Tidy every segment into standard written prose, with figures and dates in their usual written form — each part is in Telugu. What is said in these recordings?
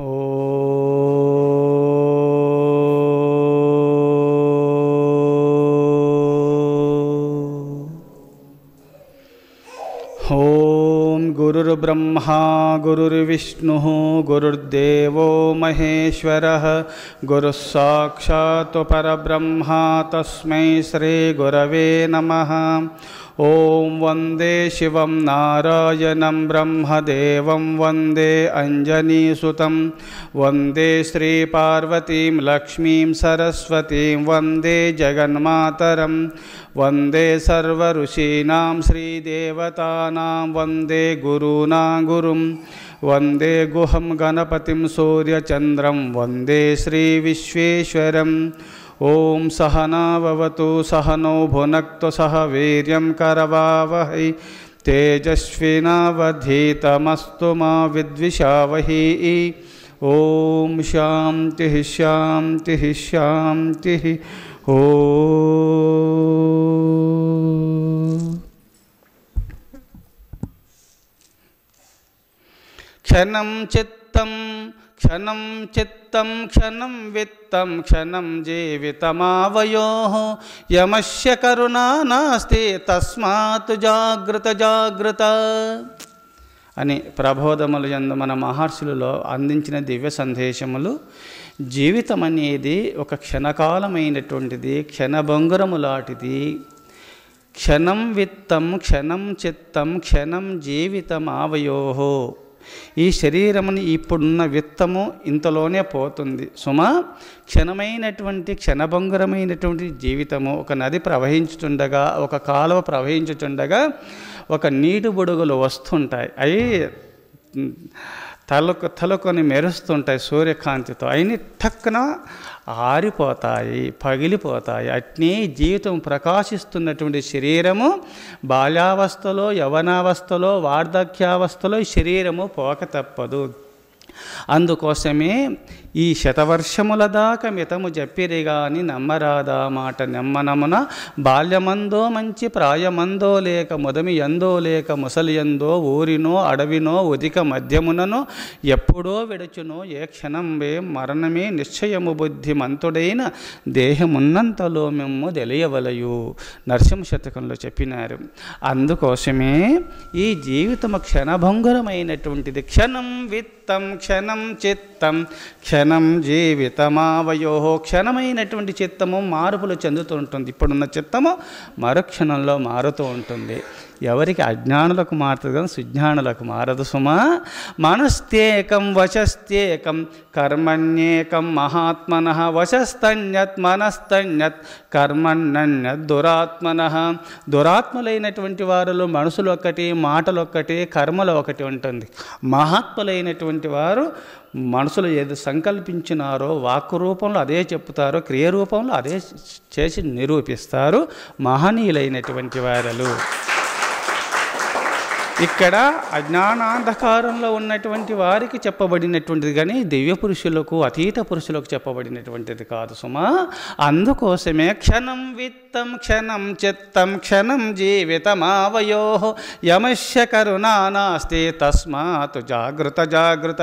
ఓం గురుర్బ్రహ్మా గురుర్విష్ణుః గురుర్దేవో మహేశ్వరః గురుః సాక్షాత్ పరబ్రహ్మ తస్మై శ్రీ గురవే నమః. ఓం వందే శివం నారాయణం బ్రహ్మదేవం వందే అంజనీసుతం వందే శ్రీపార్వతీం లక్ష్మీం సరస్వతీం వందే జగన్మాతరం వందే సర్వఋషీణాం శ్రీదేవతానాం వందే గురూణాం గురుం వందే గుహం గణపతిం సూర్యచంద్రం వందే శ్రీవిశ్వేశ్వరం. ఓం సహనావవతు సహనౌ భునక్తు సహ వీర్యం కరవావహై తేజస్వినావధీతమస్తు మా విద్విషావహి. ఓం శాంతి శాంతి శాంతి. క్షణం చిత్తం క్షణం చిత్తం క్షణం విత్తం క్షణం జీవితమావయోః యమస్య కరుణా నాస్తి తస్మాత్ జాగృత జాగృత అని ప్రబోధములు యందు మన మహర్షులలో అందించిన దివ్య సందేశములు. జీవితం అనేది ఒక క్షణకాలమైనటువంటిది, క్షణభంగురము లాంటిది. క్షణం విత్తం క్షణం చిత్తం క్షణం జీవితం ఆవయోః. ఈ శరీరముని ఇప్పుడున్న విత్తము ఇంతలోనే పోతుంది సుమా. క్షణమైనటువంటి క్షణభంగురమైనటువంటి జీవితము. ఒక నది ప్రవహించుతుండగా, ఒక కాలువ ప్రవహించుతుండగా ఒక నీటి బుడుగులు వస్తుంటాయి. అవి తలుకొని మెరుస్తుంటాయి సూర్యకాంతితో. అయిన టక్కున ఆరిపోతాయి, పగిలిపోతాయి. అట్నే జీవితం ప్రకాశిస్తున్నటువంటి శరీరము బాల్యావస్థలో, యవనావస్థలో, వార్ధక్యావస్థలో ఈ శరీరము పోక తప్పదు. అందుకోసమే ఈ శతవర్షముల దాకా మితము జప్పిరి గాని నమ్మరాదా మాట నెమ్మనమున బాల్యమందో మంచి ప్రాయమందో లేక ముదమి ఎందో లేక ముసలి ఎందో ఊరినో అడవినో ఉదిక మధ్యముననో ఎప్పుడో విడుచునో ఏ క్షణంబే మరణమే నిశ్చయము బుద్ధిమంతుడైన దేహమున్నంతలో మేము తెలియవలయు నరసింహ శతకంలో చెప్పినారు. అందుకోసమే ఈ జీవితము క్షణభంగురమైనటువంటిది. క్షణం విత్తం క్షణం చిత్తం క్షణం జీవితమావయోః. క్షణమైనటువంటి చిత్తము మార్పులు చెందుతూ ఉంటుంది. ఇప్పుడున్న చిత్తము మరుక్షణంలో మారుతూ ఉంటుంది. ఎవరికి అజ్ఞానులకు మారుతుంది కానీ సుజ్ఞానులకు మారదు సుమా. మనస్తేకం వశస్తేకం కర్మణ్యేకం మహాత్మనః వశస్తన్యత్ మనస్తన్యత్ కర్మణ్యన్యత్ దురాత్మనః. దురాత్మలైనటువంటి వారిలో మనసులు ఒక్కటి, మాటలు ఒక్కటి, కర్మలు ఒకటి ఉంటుంది. మహాత్ములైనటువంటి వారు మనసులో ఏది సంకల్పించినారో వాక్కు రూపంలో అదే చెప్తారో, క్రియ రూపంలో అదే చేసి నిరూపిస్తారు. మహనీయులైనటువంటి వారలు. ఇక్కడ అజ్ఞానాంధకారంలో ఉన్నటువంటి వారికి చెప్పబడినటువంటిది కానీ దివ్య పురుషులకు, అతీత పురుషులకు చెప్పబడినటువంటిది కాదు సుమా. అందుకోసమే క్షణం విత్తం క్షణం చిత్తం క్షణం జీవితమావయోః యమస్య కరుణా నాస్తి తస్మాత్ జాగృత జాగృత.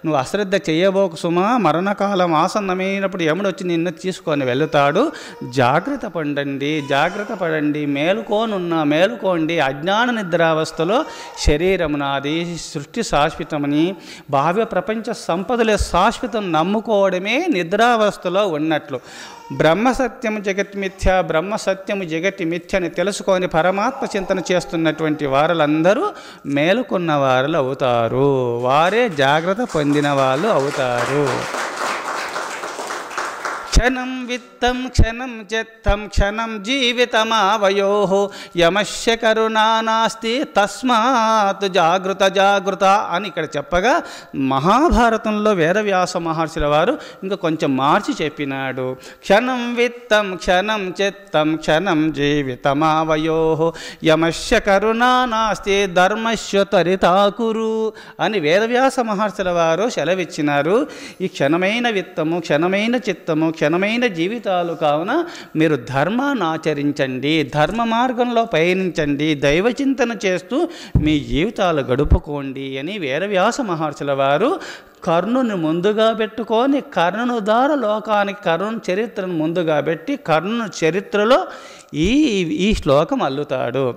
నువ్వు అశ్రద్ధ చేయబోకు సుమా. మరణకాలం ఆసన్నమైనప్పుడు యముడు వచ్చి నిన్ను తీసుకొని వెళుతాడు. జాగ్రత్త పడండి, జాగ్రత్త పడండి. మేలుకోండి. అజ్ఞాన నిద్రావస్థలో శరీరము నాది, సృష్టి శాశ్వతమని, భావ్య ప్రపంచ సంపదలే శాశ్వతం నమ్ముకోవడమే నిద్రావస్థలో ఉన్నట్లు. బ్రహ్మసత్యము జగత్మిథ్య, బ్రహ్మసత్యము జగతి మిథ్య అని తెలుసుకొని పరమాత్మ చింతన చేస్తున్నటువంటి వారులందరూ మేలుకున్న వారు అవుతారు. వారే జాగ్రత్త పొందిన వాళ్ళు అవుతారు. క్షణం విత్తం క్షణం చిత్తం క్షణం జీవితమావయోః యమస్య కరుణా నాస్తి తస్మాత్ జాగృత జాగృత అని ఇక్కడ చెప్పగా మహాభారతంలో వేదవ్యాస మహర్షుల వారు ఇంకా కొంచెం మార్చి చెప్పినాడు. క్షణం విత్తం క్షణం చిత్తం క్షణం జీవితమావయోః యమస్య కరుణా నాస్తి ధర్మస్య తరితాకురు అని వేదవ్యాస మహర్షుల వారు సెలవిచ్చినారు. ఈ క్షణమైన విత్తము, క్షణమైన చిత్తము, ఘనమైన జీవితాలు కావున మీరు ధర్మాన్ని ఆచరించండి, ధర్మ మార్గంలో పయనించండి, దైవచింతన చేస్తూ మీ జీవితాలు గడుపుకోండి అని వేదవ్యాస మహర్షుల వారు కర్ణుని ముందుగా పెట్టుకొని కర్ణుని ద్వారా లోకానికి కర్ణుని చరిత్రను ముందుగా పెట్టి కర్ణుని చరిత్రలో ఈ శ్లోకం అల్లుతాడు.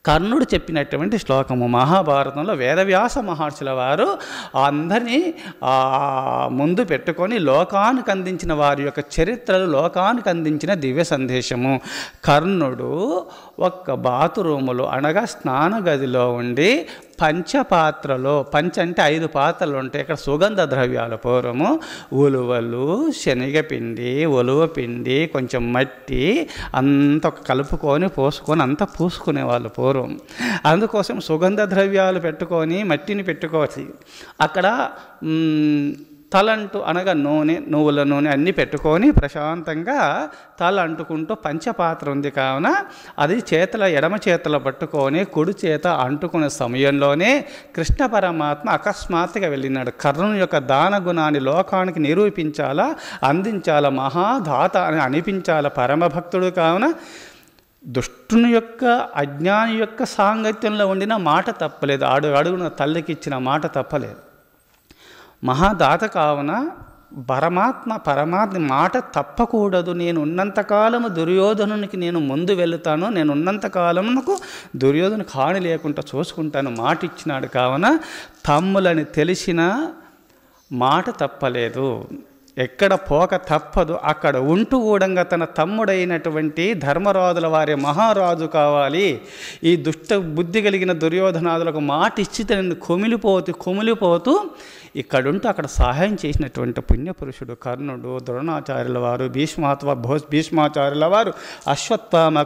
కర్ణుడు చెప్పినటువంటి శ్లోకము మహాభారతంలో వేదవ్యాస మహర్షుల వారు అందరినీ ముందు పెట్టుకొని లోకానికి అందించిన వారి యొక్క చరిత్రలు, లోకానికి అందించిన దివ్య సందేశము. కర్ణుడు ఒక్క బాతురూములో అనగా స్నాన గదిలో ఉండి పంచపాత్రలో, పంచ అంటే 5 పాత్రలు ఉంటాయి. ఇక్కడ సుగంధ ద్రవ్యాలు పూర్వము ఉలువలు, శనగపిండి, ఉలువ పిండి, కొంచెం మట్టి అంత కలుపుకొని పోసుకొని అంతా పూసుకునేవాళ్ళు పూర్వం. అందుకోసం సుగంధ ద్రవ్యాలు పెట్టుకొని మట్టిని పెట్టుకోవచ్చు. అక్కడ తలంటు అనగా నూనె, నువ్వుల నూనె అన్నీ పెట్టుకొని ప్రశాంతంగా తల అంటుకుంటూ పంచపాత్ర ఉంది కావున అది ఎడమ చేతిలో పట్టుకొని కుడి చేత అంటుకునే సమయంలోనే కృష్ణ పరమాత్మ అకస్మాత్తుగా వెళ్ళినాడు. కర్ణుని యొక్క దాన గుణాన్ని లోకానికి నిరూపించాలా, అందించాలా, మహాదాత అని అనిపించాలా పరమభక్తుడు కావున దుష్టుని యొక్క అజ్ఞాని యొక్క సాంగత్యంలో ఉండిన మాట తప్పలేదు, అడుగున తల్లికి ఇచ్చిన మాట తప్పలేదు. మహాదాత కావున పరమాత్మ మాట తప్పకూడదు. నేను ఉన్నంతకాలము దుర్యోధనునికి నేను ముందు వెళుతాను, నేను ఉన్నంతకాలమునకు దుర్యోధను హాని లేకుండా చూసుకుంటాను మాట ఇచ్చినాడు కావున తమ్ములని తెలిసిన మాట తప్పలేదు. ఎక్కడ పోక తప్పదు, అక్కడ ఉంటూ కూడా తన తమ్ముడైనటువంటి ధర్మరాజుల వారి మహారాజు కావాలి. ఈ దుష్ట బుద్ధి కలిగిన దుర్యోధనాదులకు మాట ఇచ్చి తనని కుమిలిపోతూ ఇక్కడుంటూ అక్కడ సహాయం చేసినటువంటి పుణ్యపురుషుడు కర్ణుడు. ద్రోణాచార్యుల వారు, భీష్మాచార్యుల వారు, అశ్వత్థామ,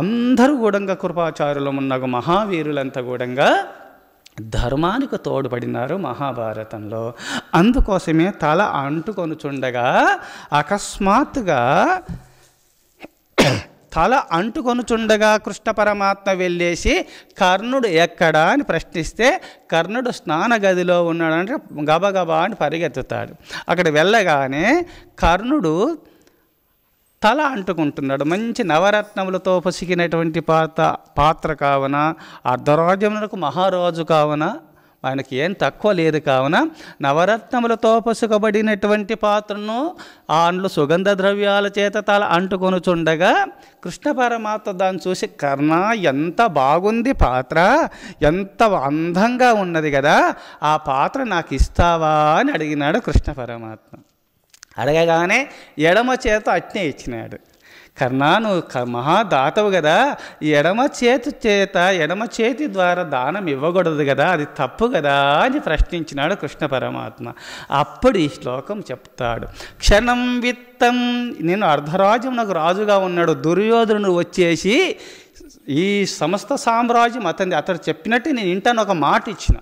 అందరూ కూడా కృపాచార్యులు ఉన్న మహావీరులంతా కూడా ధర్మానికి తోడ్పడినారు మహాభారతంలో. అందుకోసమే తల అంటుకొనుచుండగా అకస్మాత్తుగా కృష్ణ పరమాత్మ వెళ్ళేసి కర్ణుడు ఎక్కడా అని ప్రశ్నిస్తే కర్ణుడు స్నాన గదిలో ఉన్నాడంటే గబగబా అని పరిగెత్తుతాడు. అక్కడ వెళ్ళగానే కర్ణుడు తల అంటుకుంటున్నాడు. మంచి నవరత్నములతో పొసిగినటువంటి పాత్ర కావున, అర్ధరాజ్యములకు మహారాజు కావున, ఆయనకి ఏం తక్కువ లేదు కావున నవరత్నములతో పొసుకబడినటువంటి పాత్రను అందులో సుగంధ ద్రవ్యాల చేత తల అంటుకొనుచుండగా కృష్ణ పరమాత్మ దాన్ని చూసి, కర్ణ ఎంత బాగుంది పాత్ర, ఎంత అందంగా ఉన్నది కదా, ఆ పాత్ర నాకు ఇస్తావా అని అడిగినాడు కృష్ణ పరమాత్మ. అడగగానే ఎడమ చేత అట్నే ఇచ్చినాడు. కర్ణ నువ్వు మహాదాతవు కదా, ఈ ఎడమ చేతి ద్వారా దానం ఇవ్వకూడదు కదా, అది తప్పు కదా అని ప్రశ్నించినాడు కృష్ణ పరమాత్మ. అప్పుడు ఈ శ్లోకం చెప్తాడు. క్షణం విత్తం, నేను అర్ధరాజ్యమునకు రాజుగా ఉన్నాడు దుర్యోధనుడు వచ్చేసి ఈ సమస్త సామ్రాజ్యం అతడు చెప్పినట్టు నేను ఇంటాను ఒక మాట ఇచ్చిన,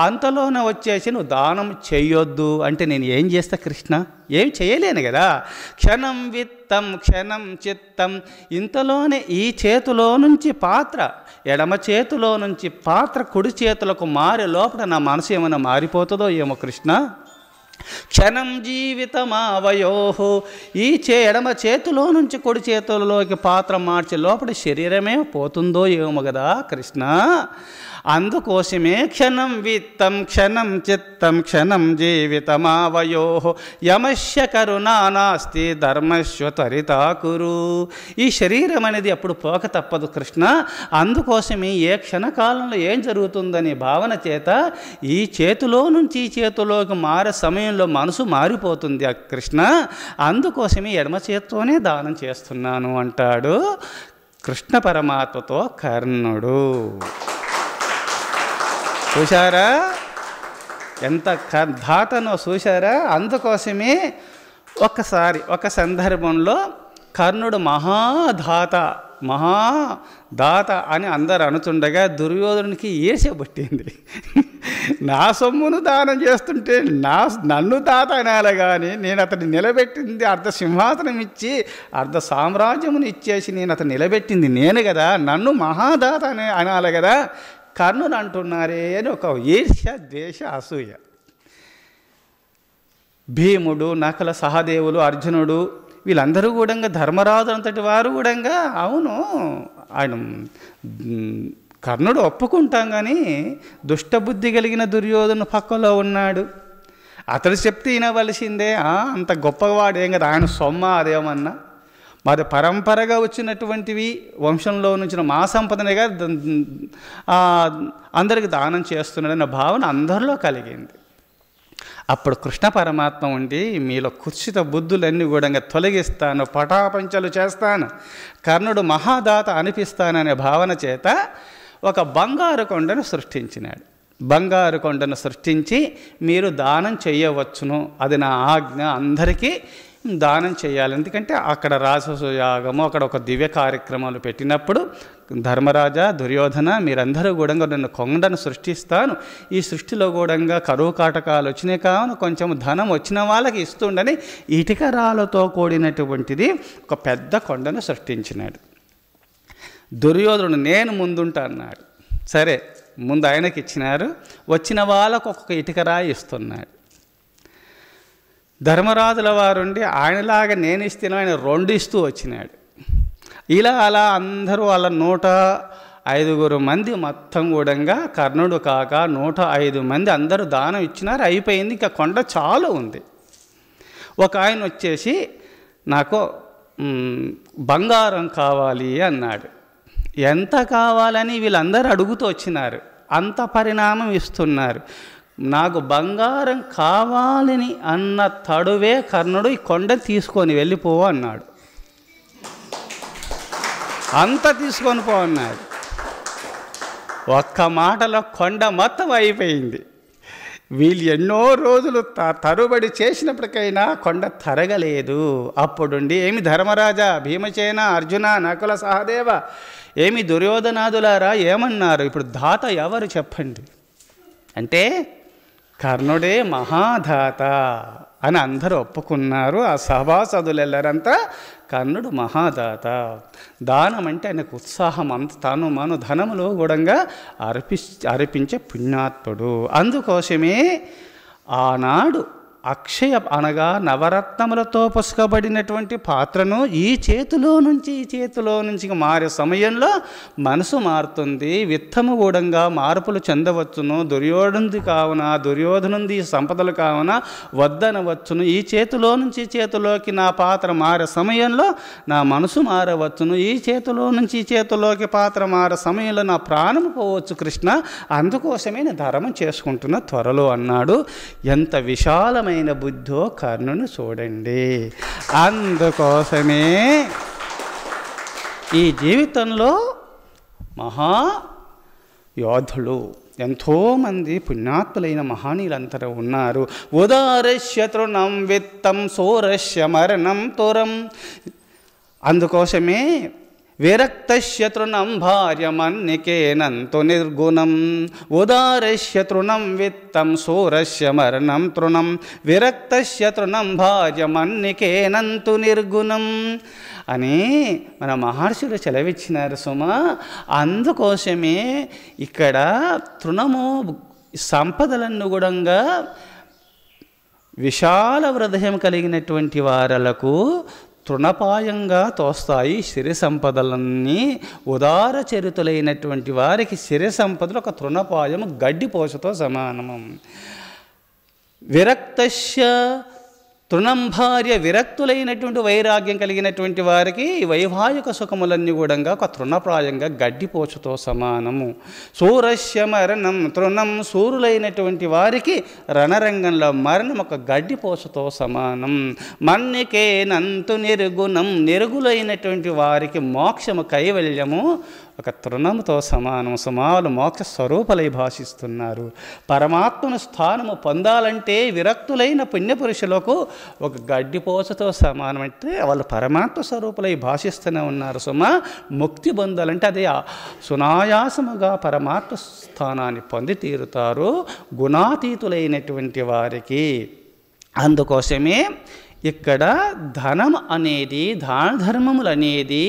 అంతలోనే వచ్చేసి నువ్వు దానం చెయ్యొద్దు అంటే నేను ఏం చేస్తా కృష్ణ, ఏం చేయలేను కదా. క్షణం విత్తం క్షణం చిత్తం, ఇంతలోనే ఈ చేతిలో నుంచి పాత్ర, ఎడమ చేతిలో నుంచి పాత్ర కుడి చేతులకు మారే లోపల నా మనసు ఏమైనా మారిపోతుందో ఏమో కృష్ణ. క్షణం జీవితమావయోహో, ఎడమ చేతిలో నుంచి కుడి చేతులలోకి పాత్ర మార్చే లోపల శరీరమే పోతుందో ఏమో కదా కృష్ణ. అందుకోసమే క్షణం విత్తం క్షణం చిత్తం క్షణం జీవితమావయోహో యమస్య కరుణా నాస్తి ధర్మస్వ త్వరితా కురు. ఈ శరీరం అనేది అప్పుడు పోక తప్పదు కృష్ణ. అందుకోసమే ఏ క్షణకాలంలో ఏం జరుగుతుందనే భావన చేత ఈ చేతిలో నుంచి ఈ చేతిలోకి మారే సమయంలో మనసు మారిపోతుంది కృష్ణ. అందుకోసమే ఎడమ చేత్తోనే దానం చేస్తున్నాను అంటాడు కృష్ణ పరమాత్మతో కర్ణుడు. చూశారా ఎంత ధాతనో చూశారా. అందుకోసమే ఒక సందర్భంలో కర్ణుడు మహాదాత అని అందరు అనుచుండగా దుర్యోధనునికి ఏసబట్టింది. నా సొమ్మును దానం చేస్తుంటే నన్ను దాత అనాలి కానీ నేను అతన్ని నిలబెట్టింది అర్ధ సింహాసనం ఇచ్చి అర్ధ సామ్రాజ్యమును ఇచ్చేసి నేను అతను నిలబెట్టింది నేను కదా, నన్ను మహాదాత అని అనాలి కదా. కర్ణుడు అంటున్నారే అని ఒక ఈర్ష్య ద్వేష అసూయ. భీముడు, నకుల సహదేవులు, అర్జునుడు వీళ్ళందరూ కూడా ధర్మరాజు అంతటి వారు కూడా అవును ఆయన కర్ణుడు ఒప్పుకుంటాం కానీ దుష్టబుద్ధి కలిగిన దుర్యోధను పక్కలో ఉన్నాడు, అతడు చెప్తే వినవలసిందే, అంత గొప్పవాడేం కదా, ఆయన సొమ్మ అదేమన్నా, మరి పరంపరగా వచ్చినటువంటివి వంశంలో నుంచి మా సంపదనేగా అందరికి దానం చేస్తున్నాడన్న భావన అందరిలో కలిగింది. అప్పుడు కృష్ణ పరమాత్మ ఉండి మీలో కుత్సిత బుద్ధులన్నీ కూడా తొలగిస్తాను, పటాపంచలు చేస్తాను, కర్ణుడు మహాదాత అనిపిస్తాననే భావన చేత ఒక బంగారు కొండను సృష్టించినాడు. బంగారు కొండను సృష్టించి మీరు దానం చేయవచ్చును, అది నా ఆజ్ఞ, అందరికీ దానం చేయాలి. ఎందుకంటే అక్కడ రాజసూయాగము, అక్కడ ఒక దివ్య కార్యక్రమాలు పెట్టినప్పుడు ధర్మరాజా, దుర్యోధన మీరందరూ కూడా నన్ను కొండను సృష్టిస్తాను, ఈ సృష్టిలో కూడా కరువు కాటకాలు వచ్చినాయి కావున కొంచెం ధనం వచ్చిన వాళ్ళకి ఇస్తుండని ఇటుక రాళ్ళతో కూడినటువంటిది ఒక పెద్ద కొండను సృష్టించినాడు. దుర్యోధనుడు నేను ముందుంటా అన్నాడు. సరే, ముందు ఆయనకి ఇచ్చినారు, వచ్చిన వాళ్ళకు ఒక్కొక్క ఇటుక రాయి ఇస్తున్నాడు. ధర్మరాజుల వారుండి ఆయనలాగా నేను ఇస్తాను, ఆయన 2 ఇస్తూ వచ్చినాడు. ఇలా అలా అందరూ వాళ్ళ 105 మంది మొత్తం కూడా కర్ణుడు కాక 105 మంది అందరూ దానం ఇచ్చినారు. అయిపోయింది, ఇంకా కొండ చాలు ఉంది. ఒక ఆయన వచ్చేసి నాకు బంగారం కావాలి అన్నాడు. ఎంత కావాలని వీళ్ళందరూ అడుగుతూ వచ్చినారు, అంత పరిణామం ఇస్తున్నారు. నాకు బంగారం కావాలని అన్న తడువే కర్ణుడు ఈ కొండ తీసుకొని వెళ్ళిపో అన్నాడు. అంత తీసుకొని పో అన్నాడు. ఒక్క మాటలో కొండ మొత్తం అయిపోయింది. వీళ్ళు ఎన్నో రోజులు తరుబడి చేసినప్పటికైనా కొండ తరగలేదు. అప్పుడుండి ఏమి ధర్మరాజా, భీమసేన, అర్జున, నకుల సహదేవ, ఏమి దుర్యోధనాదులారా ఏమన్నారు, ఇప్పుడు దాత ఎవరు చెప్పండి అంటే కర్ణుడే మహాదాత అని అందరూ ఒప్పుకున్నారు. ఆ సభాసదులెల్లరంతా కర్ణుడు మహాదాత, దానం అంటే ఆయనకు ఉత్సాహం, అంత తాను మను ధనములో కూడా అర్పించే పుణ్యాత్ముడు. అందుకోసమే ఆనాడు అక్షయ అనగా నవరత్నములతో పుసుకబడినటువంటి పాత్రను ఈ చేతిలో నుంచి మారే సమయంలో మనసు మారుతుంది, విత్తము కూడా మార్పులు చెందవచ్చును. దుర్యోధనుంది సంపదలు కావున వద్దనవచ్చును. ఈ చేతిలో నుంచి చేతిలోకి నా పాత్ర మారే సమయంలో నా మనసు మారవచ్చును. ఈ చేతిలో నుంచి చేతిలోకి పాత్ర మారే సమయంలో నా ప్రాణం పోవచ్చు కృష్ణ, అందుకోసమే నేను ధర్మం చేసుకుంటున్న త్వరలో అన్నాడు. ఎంత విశాలమైన బుద్ధో కర్ణుని చూడండి. అందుకోసమే ఈ జీవితంలో మహా యోధులు ఎంతోమంది పుణ్యాత్ములైన మహానీయులంతరూ ఉన్నారు. ఉదారస్య తృణం విత్తం సోరస్య మరణం తురం. అందుకోసమే విరక్తస్య తృణం భార్యమన్నికేనంతు నిర్గుణం. ఉదారస్య తృణం విత్తం సూరస్య మరణం తృణం. విరక్తస్య తృణం భార్యమన్నికేనంతు నిర్గుణం అని మన మహర్షులు చెలవిచ్చినారు సుమా. అందుకోసమే ఇక్కడ తృణము సంపదలను కూడా విశాల హృదయం కలిగినటువంటి వారలకు తృణపాయంగా తోస్తాయి సిరి సంపదలన్నీ. ఉదార చరితులైనటువంటి వారికి సిరి సంపదలు ఒక తృణపాయము గడ్డిపోసతో సమానము. విరక్తస్య తృణం భార్య, విరక్తులైనటువంటి వైరాగ్యం కలిగినటువంటి వారికి వైవాహిక సుఖములన్నీ కూడా ఒక తృణప్రాయంగా గడ్డిపోచుతో సమానము. సూరస్య మరణం తృణం, సూరులైనటువంటి వారికి రణరంగంలో మరణం ఒక గడ్డిపోచుతో సమానం. మన్నికేనంతు నిర్గుణం, నిర్గులైనటువంటి వారికి మోక్షము కైవల్యము ఒక తృణముతో సమానం. సుమాలు మోక్ష స్వరూపలై భాషిస్తున్నారు. పరమాత్మను స్థానము పొందాలంటే విరక్తులైన పుణ్యపురుషులకు ఒక గడ్డిపోసతో సమానం. అంటే వాళ్ళు పరమాత్మ స్వరూపులై భాషిస్తూనే ఉన్నారు సుమా. ముక్తి పొందాలంటే అదే సునాయాసముగా పరమాత్మ స్థానాన్ని పొంది తీరుతారు గుణాతీతులైనటువంటి వారికి. అందుకోసమే ఇక్కడ ధనం అనేది, దాన ధర్మములు అనేది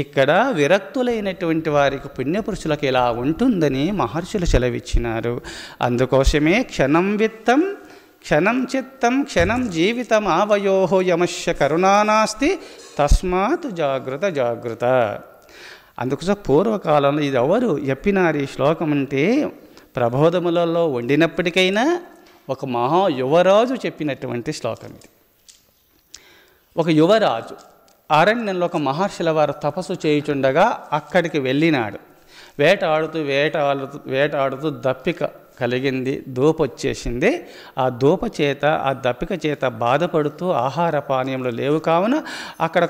ఇక్కడ విరక్తులైనటువంటి వారికి పుణ్యపురుషులకు ఇలా ఉంటుందని మహర్షులు సెలవిచ్చినారు. అందుకోసమే క్షణం విత్తం క్షణం చిత్తం క్షణం జీవితం ఆవయోహో యమస్య కరుణానాస్తి తస్మాత్ జాగృత జాగృత. అందుకోసం పూర్వకాలంలో ఇది ఎవరు చెప్పినారు ఈ శ్లోకం అంటే ప్రబోధములలో వండినప్పటికైనా ఒక మహా యువరాజు చెప్పినటువంటి శ్లోకం ఇది. ఒక యువరాజు అరణ్యంలో ఒక మహర్షుల వారు తపస్సు చేయుచుండగా అక్కడికి వెళ్ళినాడు. వేటాడుతూ దప్పిక కలిగింది, దూపొచ్చేసింది. ఆ దప్పిక చేత బాధపడుతూ ఆహార పానీయంలో లేవు కావున అక్కడ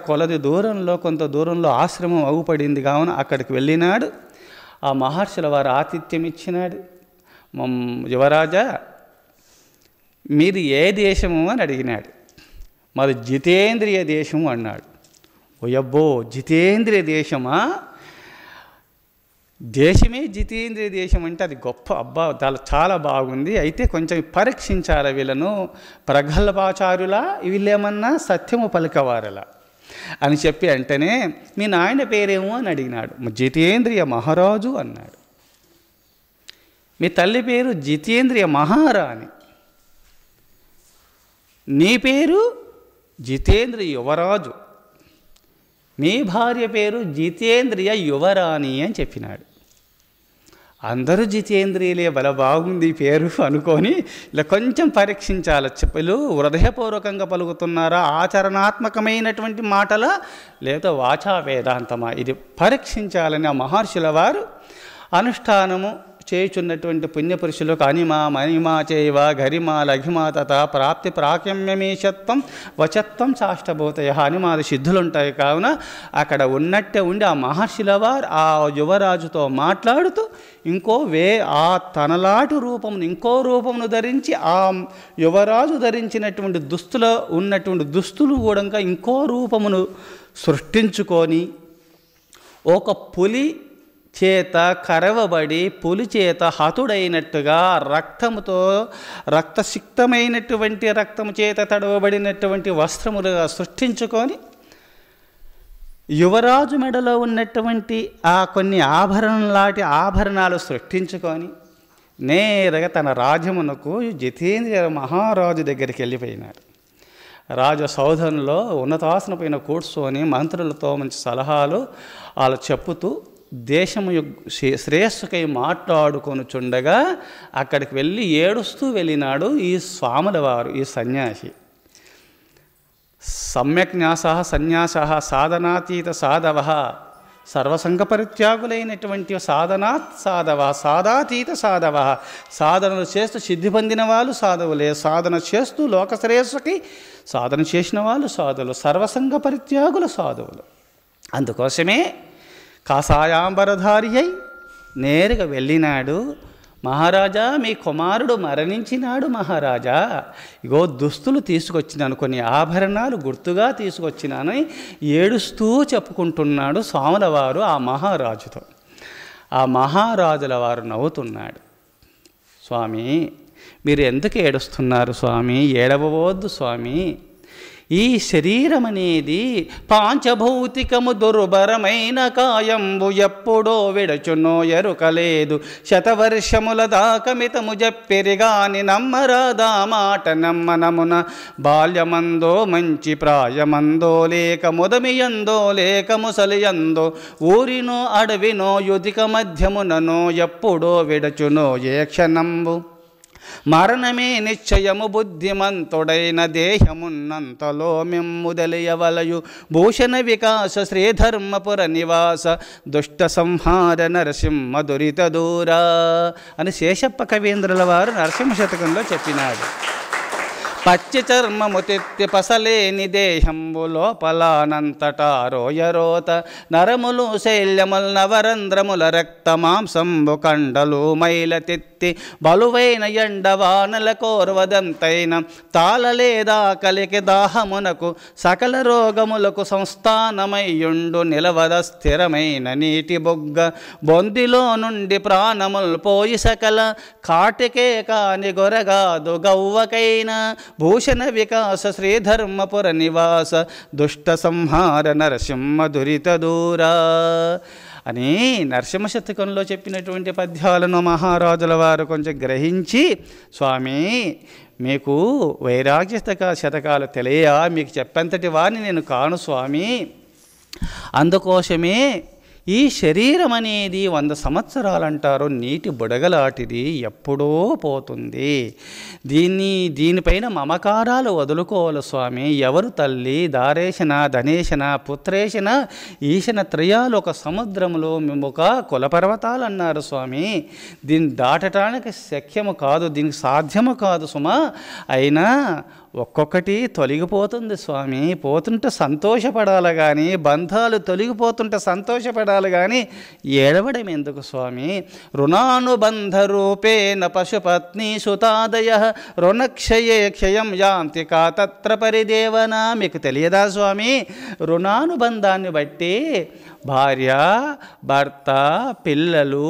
కొంత దూరంలో ఆశ్రమం అగుపడింది కావున అక్కడికి వెళ్ళినాడు. ఆ మహర్షుల వారు ఆతిథ్యం ఇచ్చినాడు. యువరాజా మీది ఏ దేశము అని అడిగినాడు. మాది జితేంద్రియ దేశము అన్నాడు. ఓయబ్బో జితేంద్రియ దేశమా? దేశమే జితేంద్రియ దేశం అంటే అది గొప్ప, అబ్బా చాలా బాగుంది. అయితే కొంచెం పరీక్షించాలి వీళ్ళను, ప్రగల్భాచారులా వీళ్ళేమన్నా సత్యము పలికవారలా అని చెప్పి అంటేనే మీ నాయన పేరేమో అని అడిగినాడు. జితేంద్రియ మహారాజు అన్నాడు. మీ తల్లి పేరు జితేంద్రియ మహారాణి, నీ పేరు జితేంద్రియ యువరాజు, మీ భార్య పేరు జితేంద్రియ యువరాణి అని చెప్పినాడు. అందరూ జితేంద్రియులే, బల బాగుంది పేరు అనుకొని ఇలా కొంచెం పరీక్షించాలి. చెప్పలు హృదయపూర్వకంగా పలుకుతున్నారా, ఆచరణాత్మకమైనటువంటి మాటలా, లేదా వాచా వేదాంతమా, ఇది పరీక్షించాలని ఆ మహర్షుల వారు అనుష్ఠానము చేయుచున్నటువంటి పుణ్యపురుషులకు అనిమా మణిమా చేయవ గరిమా లఘిమా తత ప్రాప్తి ప్రాక్యమ్యమీషత్వం వచత్వం చాష్టభూతయ అనిమాది సిద్ధులు ఉంటాయి. కావున అక్కడ ఉన్నట్టే ఉండి ఆ మహర్షుల వారు ఆ యువరాజుతో మాట్లాడుతూ తనలాంటి రూపమును ఇంకో రూపమును ధరించి ఆ యువరాజు ధరించినటువంటి దుస్తులో ఉన్నటువంటి దుస్తులు కూడా ఇంకో రూపమును సృష్టించుకొని ఒక పులి చేత కరవబడి పులి చేత హతుడైనట్టుగా రక్తము చేత తడవబడినటువంటి వస్త్రములుగా సృష్టించుకొని యువరాజు మెడలో ఉన్నటువంటి ఆ కొన్ని ఆభరణాలు సృష్టించుకొని నేరుగా తన రాజ్యమునకు జితేంద్రియ మహారాజు దగ్గరికి వెళ్ళిపోయినాడు. రాజ సౌధంలో ఉన్నతాసన పైన కూర్చొని మంత్రులతో మంచి సలహాలు వాళ్ళు చెప్పుతూ దేశము శ్రేయస్సుకై మాట్లాడుకొనుచుండగా అక్కడికి వెళ్ళి ఏడుస్తూ వెళ్ళినాడు ఈ స్వాముల వారు, ఈ సన్యాసి. సమ్యక్ న్యాసః సన్యాసః సాధనాతీత సాధవః, సర్వసంగ పరిత్యాగులైనటువంటి సాధాతీత సాధవః, సాధనలు చేస్తూ సిద్ధి పొందిన వాళ్ళు సాధువులే, సాధన చేస్తూ లోక శ్రేయస్సుకి సాధన చేసిన వాళ్ళు సాధువులు, సర్వసంగ పరిత్యాగుల సాధువులు. అందుకోసమే కాషాయాంబరధారి అయి నేరుగా వెళ్ళినాడు. మహారాజా మీ కుమారుడు మరణించినాడు మహారాజా, ఇగో దుస్తులు తీసుకొచ్చినాను, కొన్ని ఆభరణాలు గుర్తుగా తీసుకొచ్చినాను ఏడుస్తూ చెప్పుకుంటున్నాడు స్వాముల వారు ఆ మహారాజుతో. ఆ మహారాజుల వారు నవ్వుతున్నాడు. స్వామి మీరు ఎందుకు ఏడుస్తున్నారు స్వామి? ఏడవవద్దు స్వామి. ఈ శరీరం అనేది పాంచభౌతికము దుర్భరమైన కాయంబు ఎప్పుడో విడచునో ఎరుకలేదు, శతవర్షముల దాకమితము చెప్పిరిగాని నమ్మరాదా మాట నమ్మనమున, బాల్యమందో మంచి ప్రాయమందో లేక ముదమియందో లేక ముసలియందో, ఊరినో అడవినో యుధిక మధ్యముననో ఎప్పుడో విడచునో ఏ క్షణంబు, మరణమే నిశ్చయము బుద్ధిమంతుడైన దేహమున్నంతలో మెమ్ముదలియవలయు, భూషణ వికాస శ్రీధర్మపుర నివాస దుష్ట సంహార నరసింహ దురిత దూరా అని శేషప్ప కవీంద్రుల వారు నరసింహ శతకంలో చెప్పినాడు. పచ్చి చర్మము తెత్తి పసలేని దేహంబు లోపలానంతటా రోయరోత, నరములు శైల్యముల్ నవరంధ్రముల రక్త మాంసంబు కండలు మైల తెత్తి, బలువైన ఎండవానల కోర్వదంతైన తాళలేదా కలికి దాహమునకు, సకల రోగములకు సంస్థానమయ్యుండు నిలవద స్థిరమైన నీటి బొగ్గ, బొందిలో నుండి ప్రాణముల్ పోయి సకల కాటికే కాని గొరగాదు గవ్వకైన, భూషణ వికాస శ్రీధర్మపుర నివాస దుష్ట సంహార నరసింహ దురిత దూరా అని నరసింహశతకంలో చెప్పినటువంటి పద్యాలను మహారాజుల వారు కొంచెం గ్రహించి, స్వామి మీకు వైరాగ్య శతకాలు తెలియా, మీకు చెప్పంతటి వారిని నేను కాను స్వామి, అందుకోసమే ఈ శరీరం అనేది 100 సంవత్సరాలు అంటారు, నీటి బుడగలాంటిది, ఎప్పుడో పోతుంది. దీనిపైన మమకారాలు వదులుకోవాలి స్వామి. ఎవరు తల్లి, దారేశన, ధనేశన, పుత్రేశన, ఈశన త్రయాలు ఒక సముద్రంలో ఒక కులపర్వతాలు అన్నారు స్వామి. దీన్ని దాటడానికి శక్యము కాదు, దీనికి సాధ్యము కాదు సుమా. అయినా ఒక్కొక్కటి తొలగిపోతుంది స్వామి. పోతుంటే సంతోషపడాలి కానీ, బంధాలు తొలగిపోతుంటే సంతోషపడాలి కానీ ఏడవడం ఎందుకు స్వామి. రుణానుబంధ రూపేణ పశుపత్ని సుతాదయ రుణక్షయే క్షయం యాంతి కా తత్ర పరిదేవన. మీకు తెలియదా స్వామి, రుణానుబంధాన్ని బట్టి భార్య, భర్త, పిల్లలు,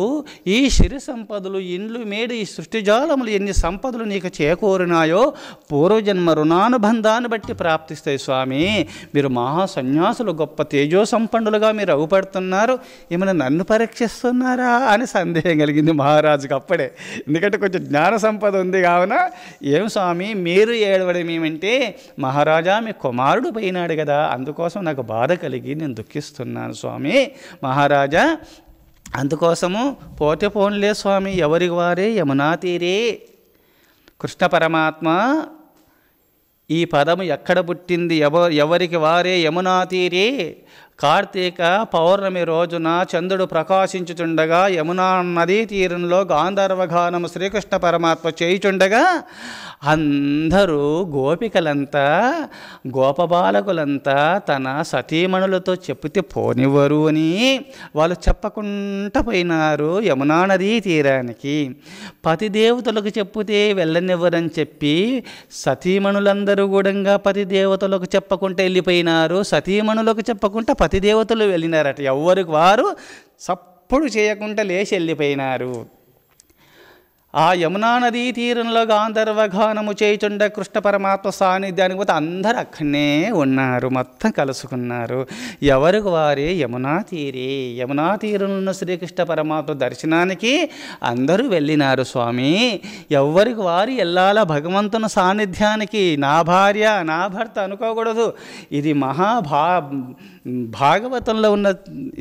ఈ సిరి సంపదలు, ఇండ్లు, మేడు, ఈ సృష్టిజాలములు ఎన్ని సంపదలు నీకు చేకూరినాయో పూర్వజన్మ రుణానుబంధాన్ని బట్టి ప్రాప్తిస్తాయి స్వామి. మీరు మహా సన్యాసులు, గొప్ప తేజో సంపన్నులుగా మీరు అవుపడుతున్నారు, ఏమైనా నన్ను పరీక్షిస్తున్నారా అని సందేహం కలిగింది మహారాజుకి అప్పుడే. ఎందుకంటే కొంచెం జ్ఞాన సంపద ఉంది కావున, ఏం స్వామి మీరు ఏడవడం ఏమంటే, మహారాజా మీ కుమారుడు పోయినాడు కదా, అందుకోసం నాకు బాధ కలిగి నేను దుఃఖిస్తున్నాను స్వామి. మహారాజా అందుకోసము పోతే పోన్లే స్వామి, ఎవరికి వారే యమునా తీరే. కృష్ణ పరమాత్మ ఈ పదము ఎక్కడ పుట్టింది, ఎవరికి వారే యమునా తీరే. కార్తీక పౌర్ణమి రోజున చంద్రుడు ప్రకాశించుచుండగా యమునా నదీ తీరంలో గాంధర్వగానము శ్రీకృష్ణ పరమాత్మ చేయుచుండగా అందరూ గోపికలంతా, గోపబాలకులంతా తన సతీమణులతో చెప్తే పోనివ్వరు అని వాళ్ళు చెప్పకుండా పోయినారు యమునా నదీ తీరానికి. పతిదేవతలకు చెప్తే వెళ్ళనివ్వరని చెప్పి సతీమణులందరూ కూడా పతిదేవతలకు చెప్పకుండా వెళ్ళిపోయినారు. సతీమణులకు చెప్పకుండా పతిదేవతలు వెళ్ళినారట. ఎవరికి వారు సప్పుడు చేయకుండా లేచి వెళ్ళిపోయినారు. ఆ యమునా నదీ తీరంలో గాంధర్వగానము చేయుచుండ కృష్ణ పరమాత్మ సాన్నిధ్యానికి పోతే అందరూ అక్కడనే ఉన్నారు, మొత్తం కలుసుకున్నారు. ఎవరికి వారే యమునా తీరే. యమునా తీరంలో ఉన్న శ్రీకృష్ణ పరమాత్మ దర్శనానికి అందరూ వెళ్ళినారు స్వామి. ఎవరికి వారు వెళ్ళాల భగవంతుని సాన్నిధ్యానికి. నా భార్య, నా భర్త అనుకోకూడదు. ఇది భాగవతంలో ఉన్న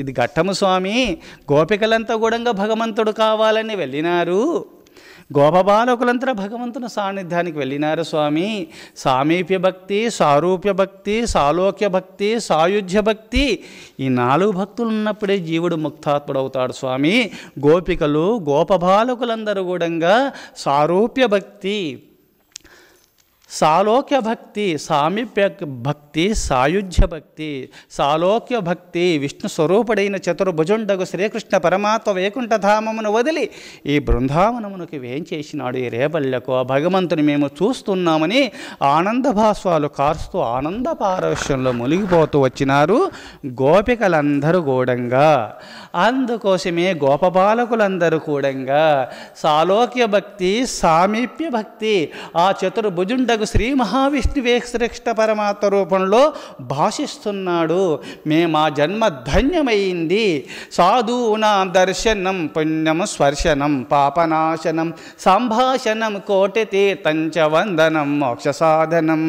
ఇది ఘట్టము స్వామి. గోపికలంతా కూడా భగవంతుడు కావాలని వెళ్ళినారు. గోపబాలకులంతా భగవంతుని సాన్నిధ్యానికి వెళ్ళినారు స్వామి. సామీప్య భక్తి, సారూప్య భక్తి, సాలోక్య భక్తి, సాయుధ్య భక్తి, ఈ 4 భక్తులు ఉన్నప్పుడే జీవుడు ముక్తాత్ముడవుతాడు స్వామి. గోపికలు, గోపబాలకులందరూ కూడా సారూప్య భక్తి, సాలోక్య భక్తి, సామీప్య భక్తి, సాయుధ్య భక్తి. సాలోక్య భక్తి విష్ణు స్వరూపుడైన చతుర్భుజుండగు శ్రీకృష్ణ పరమాత్మ వైకుంఠధామమును వదిలి ఈ బృందావనమునకు వేంచేసినాడు. ఈ రేపల్లెకు ఆ భగవంతుని మేము చూస్తున్నామని ఆనంద భాస్వాలు కారుస్తూ ఆనంద పారవశ్యంలో మునిగిపోతూ వచ్చినారు గోపికలందరూ కూడంగా. అందుకోసమే గోపబాలకులందరూ కూడంగా సాలోక్య భక్తి, సామీప్య భక్తి, ఆ చతుర్భుజుండ శ్రీ మహావిష్ణువే శ్రేష్ఠ పరమాత్మ రూపంలో భాషిస్తున్నాడు. మా జన్మ ధన్యమైంది. సాధూనాం దర్శనం పుణ్యం స్పర్శనం పాపనాశనం సంభాషణం కోటి తీర్థంచ వందనం మోక్ష సాధనం.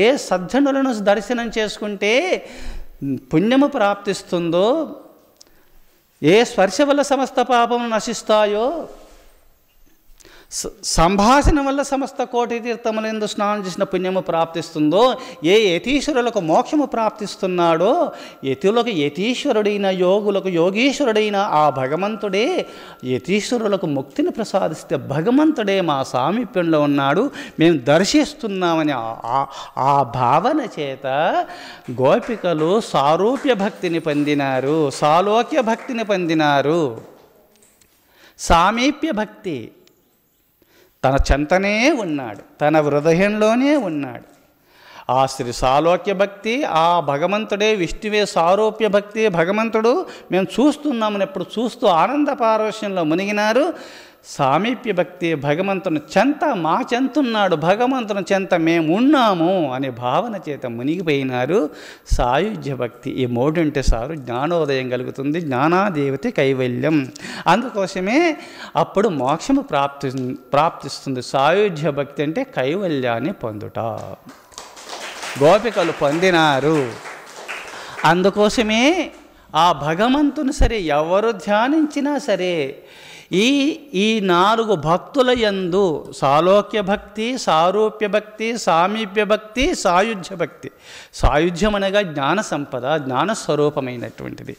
ఏ సజ్జనులను దర్శనం చేసుకుంటే పుణ్యము ప్రాప్తిస్తుందో, ఏ స్పర్శ వల్ల సమస్త పాపములు నశిస్తాయో, సంభాషణ వల్ల సమస్త కోటి తీర్థములందు స్నానం చేసిన పుణ్యము ప్రాప్తిస్తుందో, ఏ యతీశ్వరులకు మోక్షము ప్రాప్తిస్తున్నాడో, యతులకు యతీశ్వరుడైన, యోగులకు యోగీశ్వరుడైన ఆ భగవంతుడే యతీశ్వరులకు ముక్తిని ప్రసాదిస్తే భగవంతుడే మా సామీప్యంలో ఉన్నాడు, మేము దర్శిస్తున్నామని ఆ భావన చేత గోపికలు సారూప్య భక్తిని పొందినారు, సాలోక్య భక్తిని పొందినారు. సామీప్య భక్తి తన చెంతనే ఉన్నాడు, తన హృదయంలోనే ఉన్నాడు. ఆ శ్రీ సాలోక్య భక్తి, ఆ భగవంతుడే విష్ణువే సారూప్య భక్తి, భగవంతుడు మేము చూస్తున్నామని ఎప్పుడు చూస్తూ ఆనంద పారవశ్యంలో మునిగినారు. సామీప్య భక్తి, భగవంతుని చెంత మా చెంతున్నాడు, భగవంతుని చెంత మేము ఉన్నాము అనే భావన చేత మునిగిపోయినారు. సాయుధ్య భక్తి ఈ మూడింటి సారు జ్ఞానోదయం కలుగుతుంది, జ్ఞానాదేవతి కైవల్యం. అందుకోసమే అప్పుడు మోక్షము ప్రాప్తిస్తుంది. సాయుధ్య భక్తి అంటే కైవల్యాన్ని పొందుట. గోపికలు పొందినారు. అందుకోసమే ఆ భగవంతుని సరే ఎవరు ధ్యానించినా సరే ఈ 4 భక్తుల యందు సాలోక్య భక్తి, సారూప్య భక్తి, సామీప్య భక్తి, సాయుధ్య భక్తి. సాయుధ్యం అనగా జ్ఞాన సంపద, జ్ఞానస్వరూపమైనటువంటిది.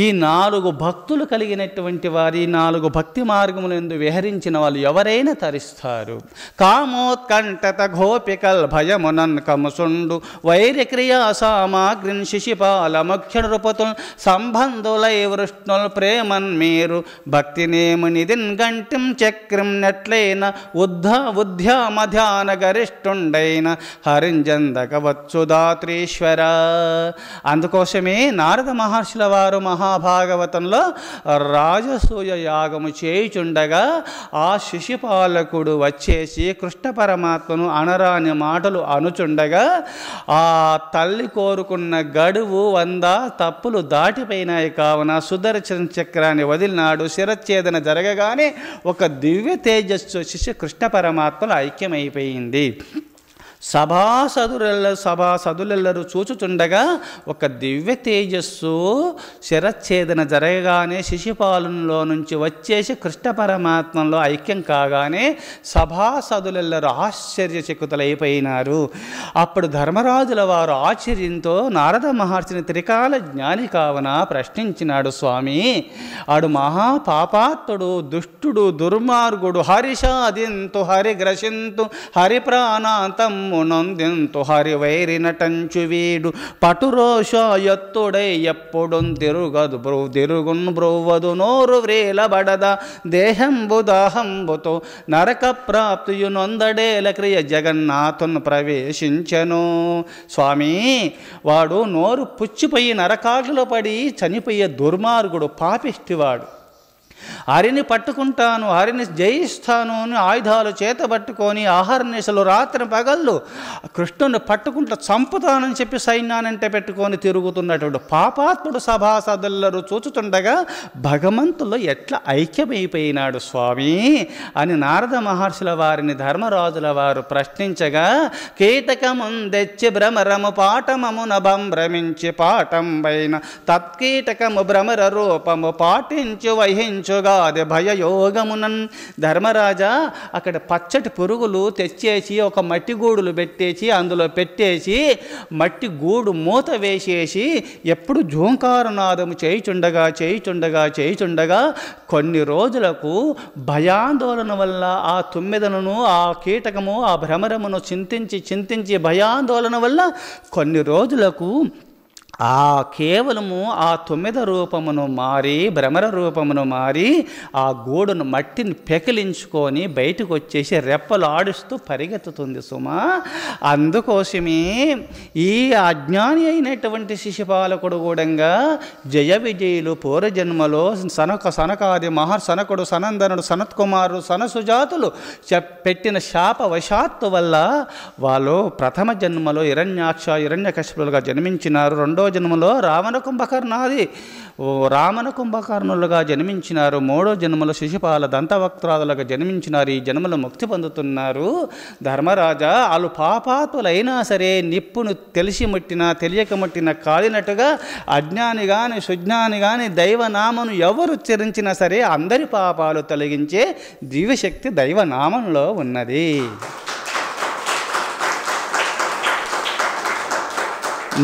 ఈ 4 భక్తులు కలిగినటువంటి వారి 4 భక్తి మార్గములందు విహరించిన వాళ్ళు ఎవరైనా తరిస్తారు. కామోత్కంఠత గోపికల్ భయమునన్ కముసుండు వైరక్రియా సామాగ్రిన్ శిశిపాల ముఖ్య నృపతుల్ సంబంధులై వృష్ణుల్ ప్రేమన్ మీరు భక్తినేము నిధిన్ గంటిం చక్రం నెట్లైన ఉద్యామధ్యాన గరిష్ఠుండైన హరింజందక వచ్చుదాత్రీశ్వర. అందుకోసమే నారద మహర్షుల వారు మహాభాగవతంలో రాజసూయ యాగము చేయుచుండగా ఆ శిశుపాలకుడు వచ్చేసి కృష్ణ పరమాత్మను అనరాని మాటలు అనుచుండగా ఆ తల్లి కోరుకున్న గడువు 100 తప్పులు దాటిపోయినాయి కావున సుదర్శన చక్రాన్ని వదిలినాడు. శిరచ్ఛేదన జరగగానే ఒక దివ్య తేజస్సు శిశు కృష్ణ పరమాత్మలో ఐక్యమైపోయింది. సభాసదులెల్లరూ చూచుచుండగా ఒక దివ్య తేజస్సు శిరచ్ఛేదన జరగగానే శిశుపాలనలో నుంచి వచ్చేసి కృష్ణ పరమాత్మలో ఐక్యం కాగానే సభాసదులెల్లరూ ఆశ్చర్యచకితులైపోయినారు. అప్పుడు ధర్మరాజుల వారు ఆశ్చర్యంతో నారద మహర్షిని త్రికాల జ్ఞాని కావున ప్రశ్నించినాడు. స్వామి, ఆడు మహాపాపాత్తుడు, దుష్టుడు, దుర్మార్గుడు, హరిషాదింతు హరిగ్రసింతు హరిప్రాణాంతం నొందింతు హరివైరి నటంచు వీడు పటురోషాయత్తుడై ఎప్పుడు తిరుగున్ బ్రోవదు నోరు వ్రేలబడద దేహంబు దాహంబుతో నరక ప్రాప్తియు నొందడేల క్రియ జగన్నాథున్ ప్రవేశించెను. స్వామి, వాడు నోరు పుచ్చిపోయి నరకాగ్నిలో పడి చనిపోయే దుర్మార్గుడు, పాపిష్టివాడు. హరిని పట్టుకుంటాను, హరిని జయిస్తాను అని ఆయుధాలు చేతబట్టుకొని ఆహర్నిశలు రాత్రి పగళ్ళు కృష్ణుని పట్టుకుంటూ చంపుతానని చెప్పి సైన్యానంటే పెట్టుకొని తిరుగుతున్నటువంటి పాపాత్ముడు సభాసదులరు చూచుతుండగా భగవంతుల్లో ఎట్లా ఐక్యమైపోయినాడు స్వామి అని నారద మహర్షుల వారిని ధర్మరాజుల వారు ప్రశ్నించగా, కీటకముందెచ్చి భ్రమరము పాఠమమున భ్రమించి పాఠంబైన తత్కీటకము భ్రమర రూపము పాటించు వహించు గాది భయయోగమునన్. ధర్మరాజా, అక్కడ పచ్చటి పురుగులు తెచ్చేసి ఒక మట్టి గూడులు పెట్టేసి అందులో పెట్టేసి మట్టి గూడు మూత వేసేసి ఎప్పుడు జోంకారనాదము చేయుచుండగా కొన్ని రోజులకు భయాందోళన వల్ల ఆ తుమ్మెదను, ఆ కీటకము, ఆ భ్రమరమును చింతించి భయాందోళన వల్ల కొన్ని రోజులకు కేవలము ఆ 9 రూపమును మారి, భ్రమర రూపమును మారి ఆ గూడును మట్టిని పెకిలించుకొని బయటకు వచ్చేసి రెప్పలు ఆడుస్తూ పరిగెత్తుతుంది సుమా. అందుకోసమే ఈ అజ్ఞాని అయినటువంటి శిశుపాలకుడు కూడా జయ విజయులు పూర్వజన్మలో సనకాది సనకుడు, సనందనుడు, సనత్కుమారుడు, సనసుజాతులు పెట్టిన శాపవశాత్తు వల్ల వాళ్ళు ప్రథమ జన్మలో హిరణ్యకశిపులుగా జన్మించినారు. రెండో జన్మలో రావణ కుంభకర్ణులుగా జన్మించినారు. మూడో జన్మలో శిశుపాల దంతవక్త్రాదులుగా జన్మించినారు. ఈ జన్మలో ముక్తి పొందుతున్నారు. ధర్మరాజా, వాళ్ళు పాపాతులైనా సరే నిప్పును తెలిసి ముట్టినా తెలియక ముట్టినా కాలినట్టుగా అజ్ఞాని కానీ సుజ్ఞాని కానీ దైవనామను ఎవరు ఉచ్చరించినా సరే అందరి పాపాలు తొలగించే దివ్యశక్తి దైవనామంలో ఉన్నది.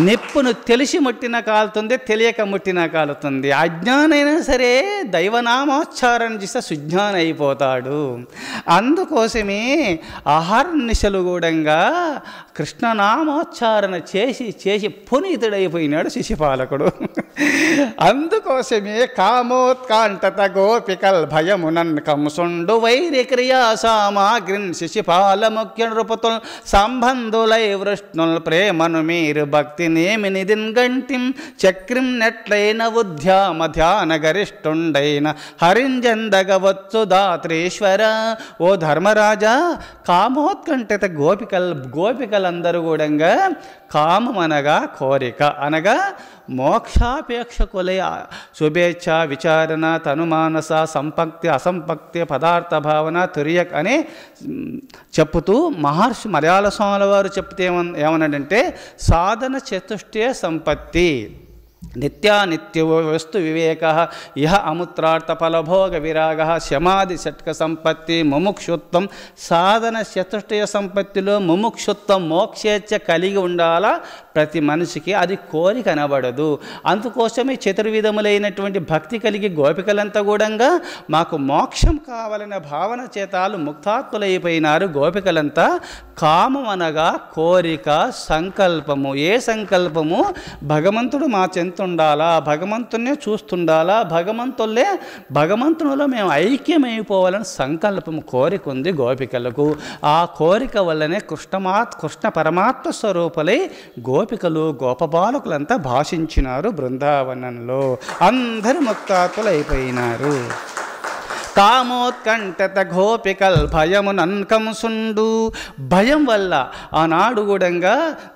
నిప్పును తెలిసి ముట్టిన కాలుతుంది, తెలియక ముట్టిన కాలుతుంది. అజ్ఞానైనా సరే దైవనామోచ్చారణ చేస్తే సుజ్ఞాన అయిపోతాడు. అందుకోసమే అహర్నిశలు కూడా కృష్ణనామోచ్చారణ చేసి పునీతుడైపోయినాడు శిశుపాలకుడు. అందుకోసమే కామోత్కాంఠత గోపికల్ భయమునన్ కంసుండు వైరి క్రియా సామాగ్రిన్ శిశుపాల ముఖ్య నృపతుల్ సంబంధులై వృష్ణుల్ ప్రేమను మీరు భక్తి భక్తినేమి నిదిన్గంటిం చక్రిం నెట్లైన ఉద్యామ ధ్యాన గరిష్ఠుండైన హరింజందగవచ్చు దాత్రేశ్వర. ఓ ధర్మరాజా, కామోత్కంఠిత గోపికలందరూ కూడా కామం అనగా కోరిక, అనగా మోక్షాపేక్షకులై శుభేచ్ఛ, విచారణ, తనుమానస, సంపక్తి, అసంపక్తి, పదార్థ భావన, తురియక్ అని చెప్పుతూ మహర్షి మలయాళ స్వాముల వారు చెప్తే ఏమన్నాడంటే సాధన చతుష్టయ సంపత్తి, నిత్యానిత్య వస్తు వివేక, ఇహ అముత్రార్థ ఫలభోగ విరాగ, శమాది షట్క సంపత్తి, ముముక్షుత్వం. సాధన చతుష్టయ సంపత్తిలో ముముక్షుత్వం, మోక్షేచ్ఛ కలిగి ఉండాలా ప్రతి మనిషికి. అది కోరిక అనబడదు. అందుకోసమే చతుర్విధములైనటువంటి భక్తి కలిగి గోపికలంతా కూడా మాకు మోక్షం కావాలనే భావన చేతాలు ముక్తాత్ములైపోయినారు. గోపికలంతా కామం అనగా కోరిక, సంకల్పము. ఏ సంకల్పము? భగవంతుడు మా చెంతుండాలా, భగవంతునే చూస్తుండాలా, భగవంతునిలో మేము ఐక్యమైపోవాలని సంకల్పము, కోరిక ఉంది గోపికలకు. ఆ కోరిక వల్లనే కృష్ణ పరమాత్మ స్వరూపులై గోపికలు గోపబాలకులంతా భాషించినారు బృందావనంలో. అందరూ ముక్తాత్ములు అయిపోయినారు. కామోత్కంఠత గోపికల్ భయమునంకంసుండు. భయం వల్ల ఆనాడు కూడా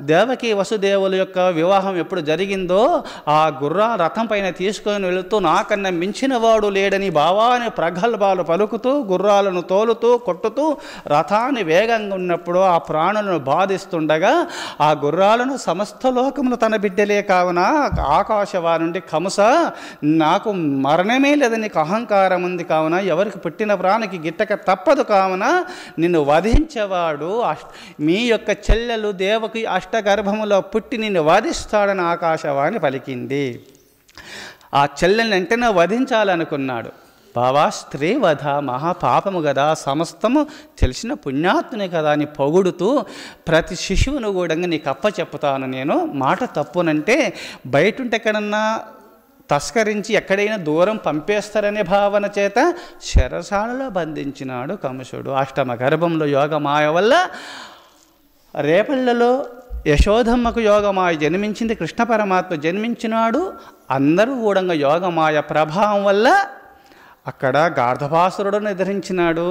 దేవకి వసుదేవుల యొక్క వివాహం ఎప్పుడు జరిగిందో ఆ రథం పైన తీసుకొని వెళుతూ నాకన్నా మించిన వాడు లేడని భావాన్ని ప్రగల్భాలు పలుకుతూ గుర్రాలను తోలుతూ కొట్టుతూ రథాన్ని వేగంగా ఉన్నప్పుడు ఆ ప్రాణులను బాధిస్తుండగా ఆ గుర్రాలను సమస్త లోకములు తన బిడ్డలే కావున ఆకాశవాణి నుండి కంస, నాకు మరణమే లేదని అహంకారం ఉంది కావున ఎవరికి పుట్టిన ప్రాణికి గిట్టక తప్పదు కావున నిన్ను వధించేవాడు మీ యొక్క చెల్లెలు దేవకి అష్టగర్భములో పుట్టి నిన్ను వధిస్తాడని ఆకాశవాణి పలికింది. ఆ చెల్లెల్ని వెంటనే వధించాలనుకున్నాడు. బావా, స్త్రీ వధ మహాపాపము కదా, సమస్తము తెలిసిన పుణ్యాత్ముని కదా అని పొగుడుతూ ప్రతి శిశువును కూడా నీకు అప్పచెప్పుతాను నేను, మాట తప్పునంటే బయటుంటే ఎక్కడన్నా తస్కరించి ఎక్కడైనా దూరం పంపేస్తారనే భావన చేత శరసాలలో బంధించినాడు కంసుడు. అష్టమ గర్భంలో యోగమాయ వల్ల రేపళ్ళలో యశోదమ్మకు యోగమాయ జన్మించింది, కృష్ణ పరమాత్మ జన్మించినాడు. అందరూ కూడా యోగమాయ ప్రభావం వల్ల అక్కడ గార్ధపాసురుడు నిద్రించినాడు.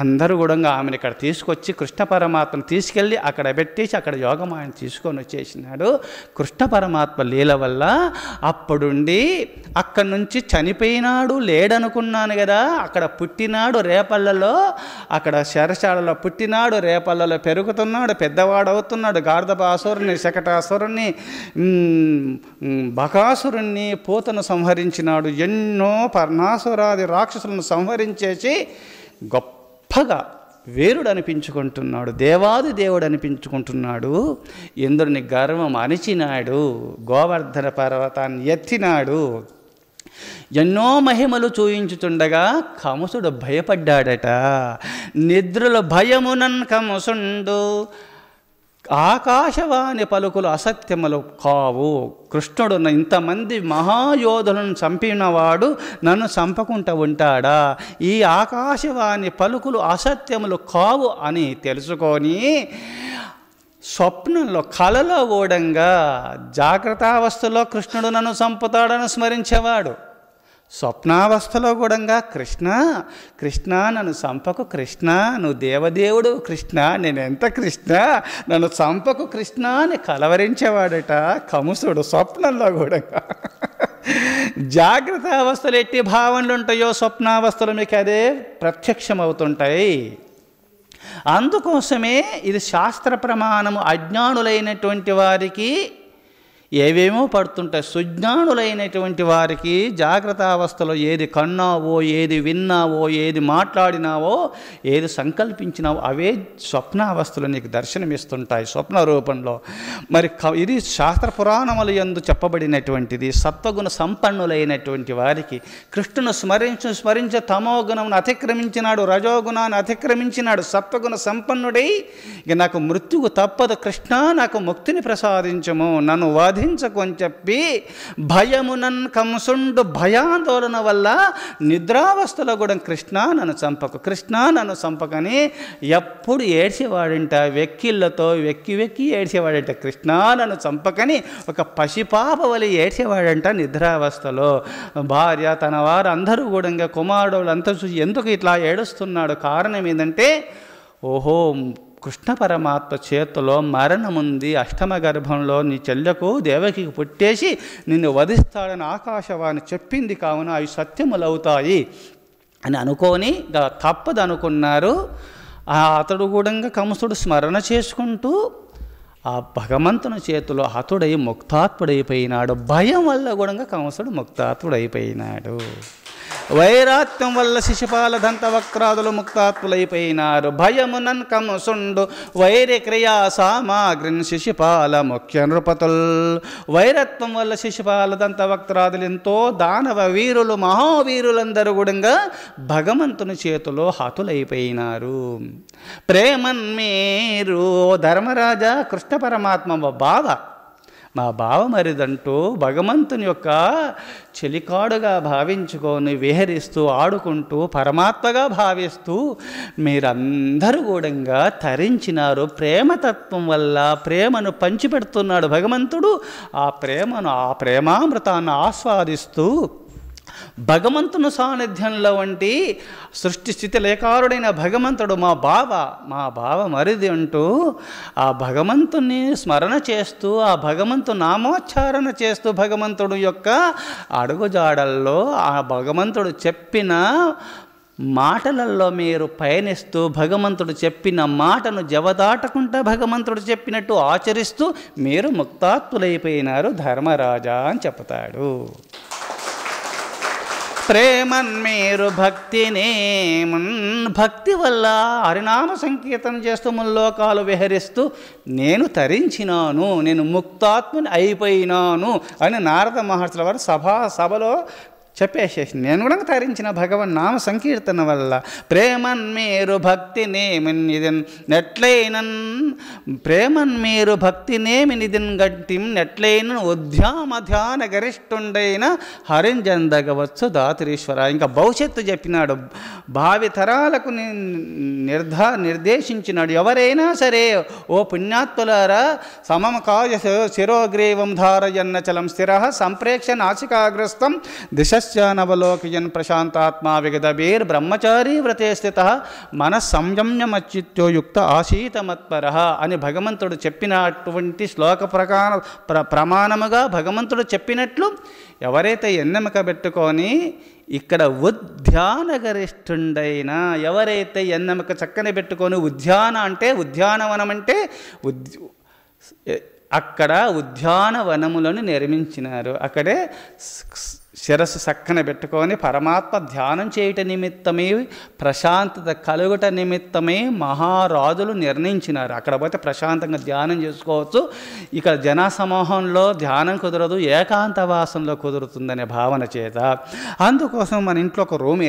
అందరూ కూడా ఆమెను ఇక్కడ తీసుకొచ్చి కృష్ణ పరమాత్మను తీసుకెళ్ళి అక్కడ పెట్టేసి అక్కడ యోగమాయను తీసుకొని వచ్చేసినాడు. కృష్ణ పరమాత్మ లీల వల్ల అప్పుడుండి అక్కడి నుంచి చనిపోయినాడు లేడనుకున్నాను కదా, అక్కడ పుట్టినాడు రేపళ్ళలో, అక్కడ శరశాలలో పుట్టినాడు, రేపళ్ళలో పెరుగుతున్నాడు, పెద్దవాడవుతున్నాడు. గార్ధపాసురుని, శకటాసురుణ్ణి, బకాసురుణ్ణి, పూతను సంహరించినాడు. ఎన్నో పర్ణాసురాది రాక్షసులను సంహరించేసి గొప్పగా వీరుడు అనిపించుకుంటున్నాడు, దేవాది దేవుడు అనిపించుకుంటున్నాడు. ఇంద్రుని గర్వం అణిచినాడు, గోవర్ధన పర్వతాన్ని ఎత్తినాడు. ఎన్నో మహిమలు చూయించుతుండగా కంసుడు భయపడ్డాడట. నిద్రలో భయమునన్ కంసుండు, ఆకాశవాణి పలుకులు అసత్యములు కావు. కృష్ణుడు ఇంతమంది మహాయోధులను చంపినవాడు నన్ను చంపకుండా ఉంటాడా? ఈ ఆకాశవాణి పలుకులు అసత్యములు కావు అని తెలుసుకొని స్వప్నంలో కలలో ఓడంగా జాగ్రత్తావస్థలో కృష్ణుడు నన్ను చంపుతాడని స్మరించేవాడు. స్వప్నావస్థలో కూడా కృష్ణ కృష్ణ నన్ను చంపకు, కృష్ణ నువ్వు దేవదేవుడు, కృష్ణ నేను ఎంత కృష్ణ నన్ను చంపకు కృష్ణ అని కలవరించేవాడట కంసుడు స్వప్నంలో కూడా. జాగ్రత్త అవస్థలు ఎట్టి భావనలు ఉంటాయో స్వప్నావస్థలు మీకు అదే ప్రత్యక్షమవుతుంటాయి. అందుకోసమే ఇది శాస్త్ర ప్రమాణము. అజ్ఞానులైనటువంటి వారికి ఏవేమో పడుతుంటాయి, సుజ్ఞానులైనటువంటి వారికి జాగ్రత్త అవస్థలో ఏది కన్నావో, ఏది విన్నావో, ఏది మాట్లాడినావో, ఏది సంకల్పించినావో అవే స్వప్నావస్థలు నీకు దర్శనమిస్తుంటాయి స్వప్న రూపంలో. మరి ఇది శాస్త్ర పురాణముల యందు చెప్పబడినటువంటిది. సత్వగుణ సంపన్నులైనటువంటి వారికి కృష్ణును స్మరించ తమోగుణమును అతిక్రమించినాడు, రజోగుణాన్ని అతిక్రమించినాడు, సత్వగుణ సంపన్నుడై ఇక నాకు మృత్యువు తప్పదు కృష్ణ, నాకు ముక్తిని ప్రసాదించము, నన్ను వధించకొని చెప్పి భయమునన్ కంసుండు భయాందోళన వల్ల నిద్రావస్థలో కూడా కృష్ణ నన్ను చంపకు, కృష్ణ నన్ను చంపకని ఎప్పుడు ఏడ్చేవాడంట, వెక్కిళ్ళతో వెక్కి వెక్కి ఏడ్చేవాడంట. కృష్ణ నన్ను చంపకని ఒక పసిపాప వలి ఏడ్చేవాడంట నిద్రావస్థలో. భార్య తన వారు అందరూ కూడా ఇంకా కుమారుడు అంతా చూసి ఎందుకు ఇట్లా ఏడుస్తున్నాడు, కారణం ఏంటంటే ఓహో కృష్ణ పరమాత్మ చేతిలో మరణముంది, అష్టమ గర్భంలో నీ చెల్లెకు దేవకికి పుట్టేసి నిన్ను వధిస్తాడని ఆకాశవాణి చెప్పింది, కావున అవి సత్యములవుతాయి అని అనుకొని తప్పదు అనుకున్నారు. అతడు కూడా కంసుడు స్మరణ చేసుకుంటూ ఆ భగవంతుని చేతిలో హతుడై ముక్తాత్ముడైపోయినాడు. భయం వల్ల కూడా కంసుడు ముక్తాత్ముడైపోయినాడు. వైరాత్యం వల్ల శిశుపాల దంతవక్రాదులు ముక్తాత్ములైపోయినారు. భయమునన్ కంసుండు వైరి క్రియా సామాగ్రిని శిశుపాల ముఖ్య నృపతుల్. వైరత్వం వల్ల శిశుపాల దంతవక్రాదులు ఎంతో దానవ వీరులు మహావీరులందరూ కూడా భగవంతుని చేతిలో హతులైపోయినారు. ప్రేమన్మేరు ధర్మరాజా, కృష్ణ పరమాత్మ బావ, మా బావమరిదంటూ భగవంతుని యొక్క చెలికాడుగా భావించుకొని విహరిస్తూ ఆడుకుంటూ పరమాత్మగా భావిస్తూ మీరందరూ కూడా తరించినారు. ప్రేమతత్వం వల్ల ప్రేమను పంచిపెడుతున్నాడు భగవంతుడు. ఆ ప్రేమామృతాన్ని ఆస్వాదిస్తూ భగవంతుని సాన్నిధ్యంలో వంటి సృష్టి స్థితి లేకారుడైన భగవంతుడు మా బావ మరిది అంటూ ఆ భగవంతుని స్మరణ చేస్తూ ఆ భగవంతు నామోచ్చారణ చేస్తూ భగవంతుడు యొక్క అడుగుజాడల్లో ఆ భగవంతుడు చెప్పిన మాటలలో మీరు పయనిస్తూ భగవంతుడు చెప్పిన మాటను జవదాటకుండా భగవంతుడు చెప్పినట్టు ఆచరిస్తూ మీరు ముక్తాత్ములైపోయినారు ధర్మరాజా అని చెప్తాడు. ప్రేమన్మేరు భక్తినేమున్, భక్తి వల్ల హరినామ సంకీర్తన చేస్తూ ముల్లోకాలు విహరిస్తూ నేను తరించినాను, నేను ముక్తాత్ముని అయిపోయినాను అని నారద మహర్షుల వారు సభలో చెప్పేసేసి నేను కూడా తరించిన భగవన్ నామ సంకీర్తన వల్ల. ప్రేమన్మేరు భక్తినేమినిదన్ నెట్లైనన్, ప్రేమన్మేరు భక్తినేమినిదన్ గట్టిం నెట్లైన ఉద్యామధ్యాన గరిష్ఠుండైన హరింజందగవచ్చు దాత్రీశ్వర. ఇంకా భవిష్యత్తు చెప్పినాడు, భావి తరాలకు నిర్దేశించినాడు. ఎవరైనా సరే ఓ పుణ్యాత్ములారా, సమమ కాయ శిరోగ్రీవం ధారయన్న చలం స్థిర సంప్రేక్ష నాసికాగ్రస్తం దిశానవలోకయన్ ప్రశాంతాత్మా విగదబీర్ బ్రహ్మచారీ వ్రతే స్థిత మన సంయమ్యమచ్యుత్యో యుక్త ఆశీతమత్పర అని భగవంతుడు చెప్పినటువంటి శ్లోక ప్రమాణముగా భగవంతుడు చెప్పినట్లు ఎవరైతే ఎన్నెమక పెట్టుకొని ఇక్కడ ఉద్యానగరిష్ఠుండైన, ఎవరైతే ఎన్నెమక చక్కని పెట్టుకొని ఉద్యాన అంటే ఉద్యానవనం అంటే అక్కడ ఉద్యానవనములను నిర్మించినారు. అక్కడే శిరస్సు చక్కన పెట్టుకొని పరమాత్మ ధ్యానం చేయుట నిమిత్తమే, ప్రశాంతత కలుగుట నిమిత్తమే మహారాజులు నిర్ణయించినారు. అక్కడ పోతే ప్రశాంతంగా ధ్యానం చేసుకోవచ్చు. ఇక్కడ జనసమూహంలో ధ్యానం కుదరదు, ఏకాంతవాసంలో కుదురుతుందనే భావన చేత అందుకోసం మన ఇంట్లో ఒక రూమ్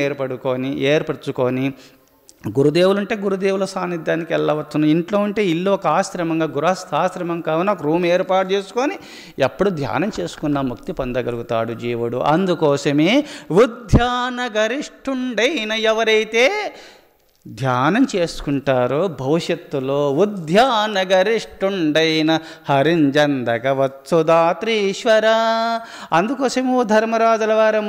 ఏర్పరచుకొని గురుదేవులు ఉంటే గురుదేవుల సాన్నిధ్యానికి వెళ్ళవచ్చును. ఇంట్లో ఉంటే ఇల్లు ఒక ఆశ్రమంగా గృహస్థాశ్రమం కావున ఒక రూమ్ ఏర్పాటు చేసుకొని ఎప్పుడు ధ్యానం చేసుకున్న ముక్తి పొందగలుగుతాడు జీవుడు. అందుకోసమే ఉద్యాన గరిష్ఠుండైన ఎవరైతే ధ్యానం చేసుకుంటారో భవిష్యత్తులో ఉద్యాన గరిష్ఠుండైన హరింజందగవచ్చు దాత్రీశ్వర. అందుకోసం ఓ ధర్మరాజుల వారి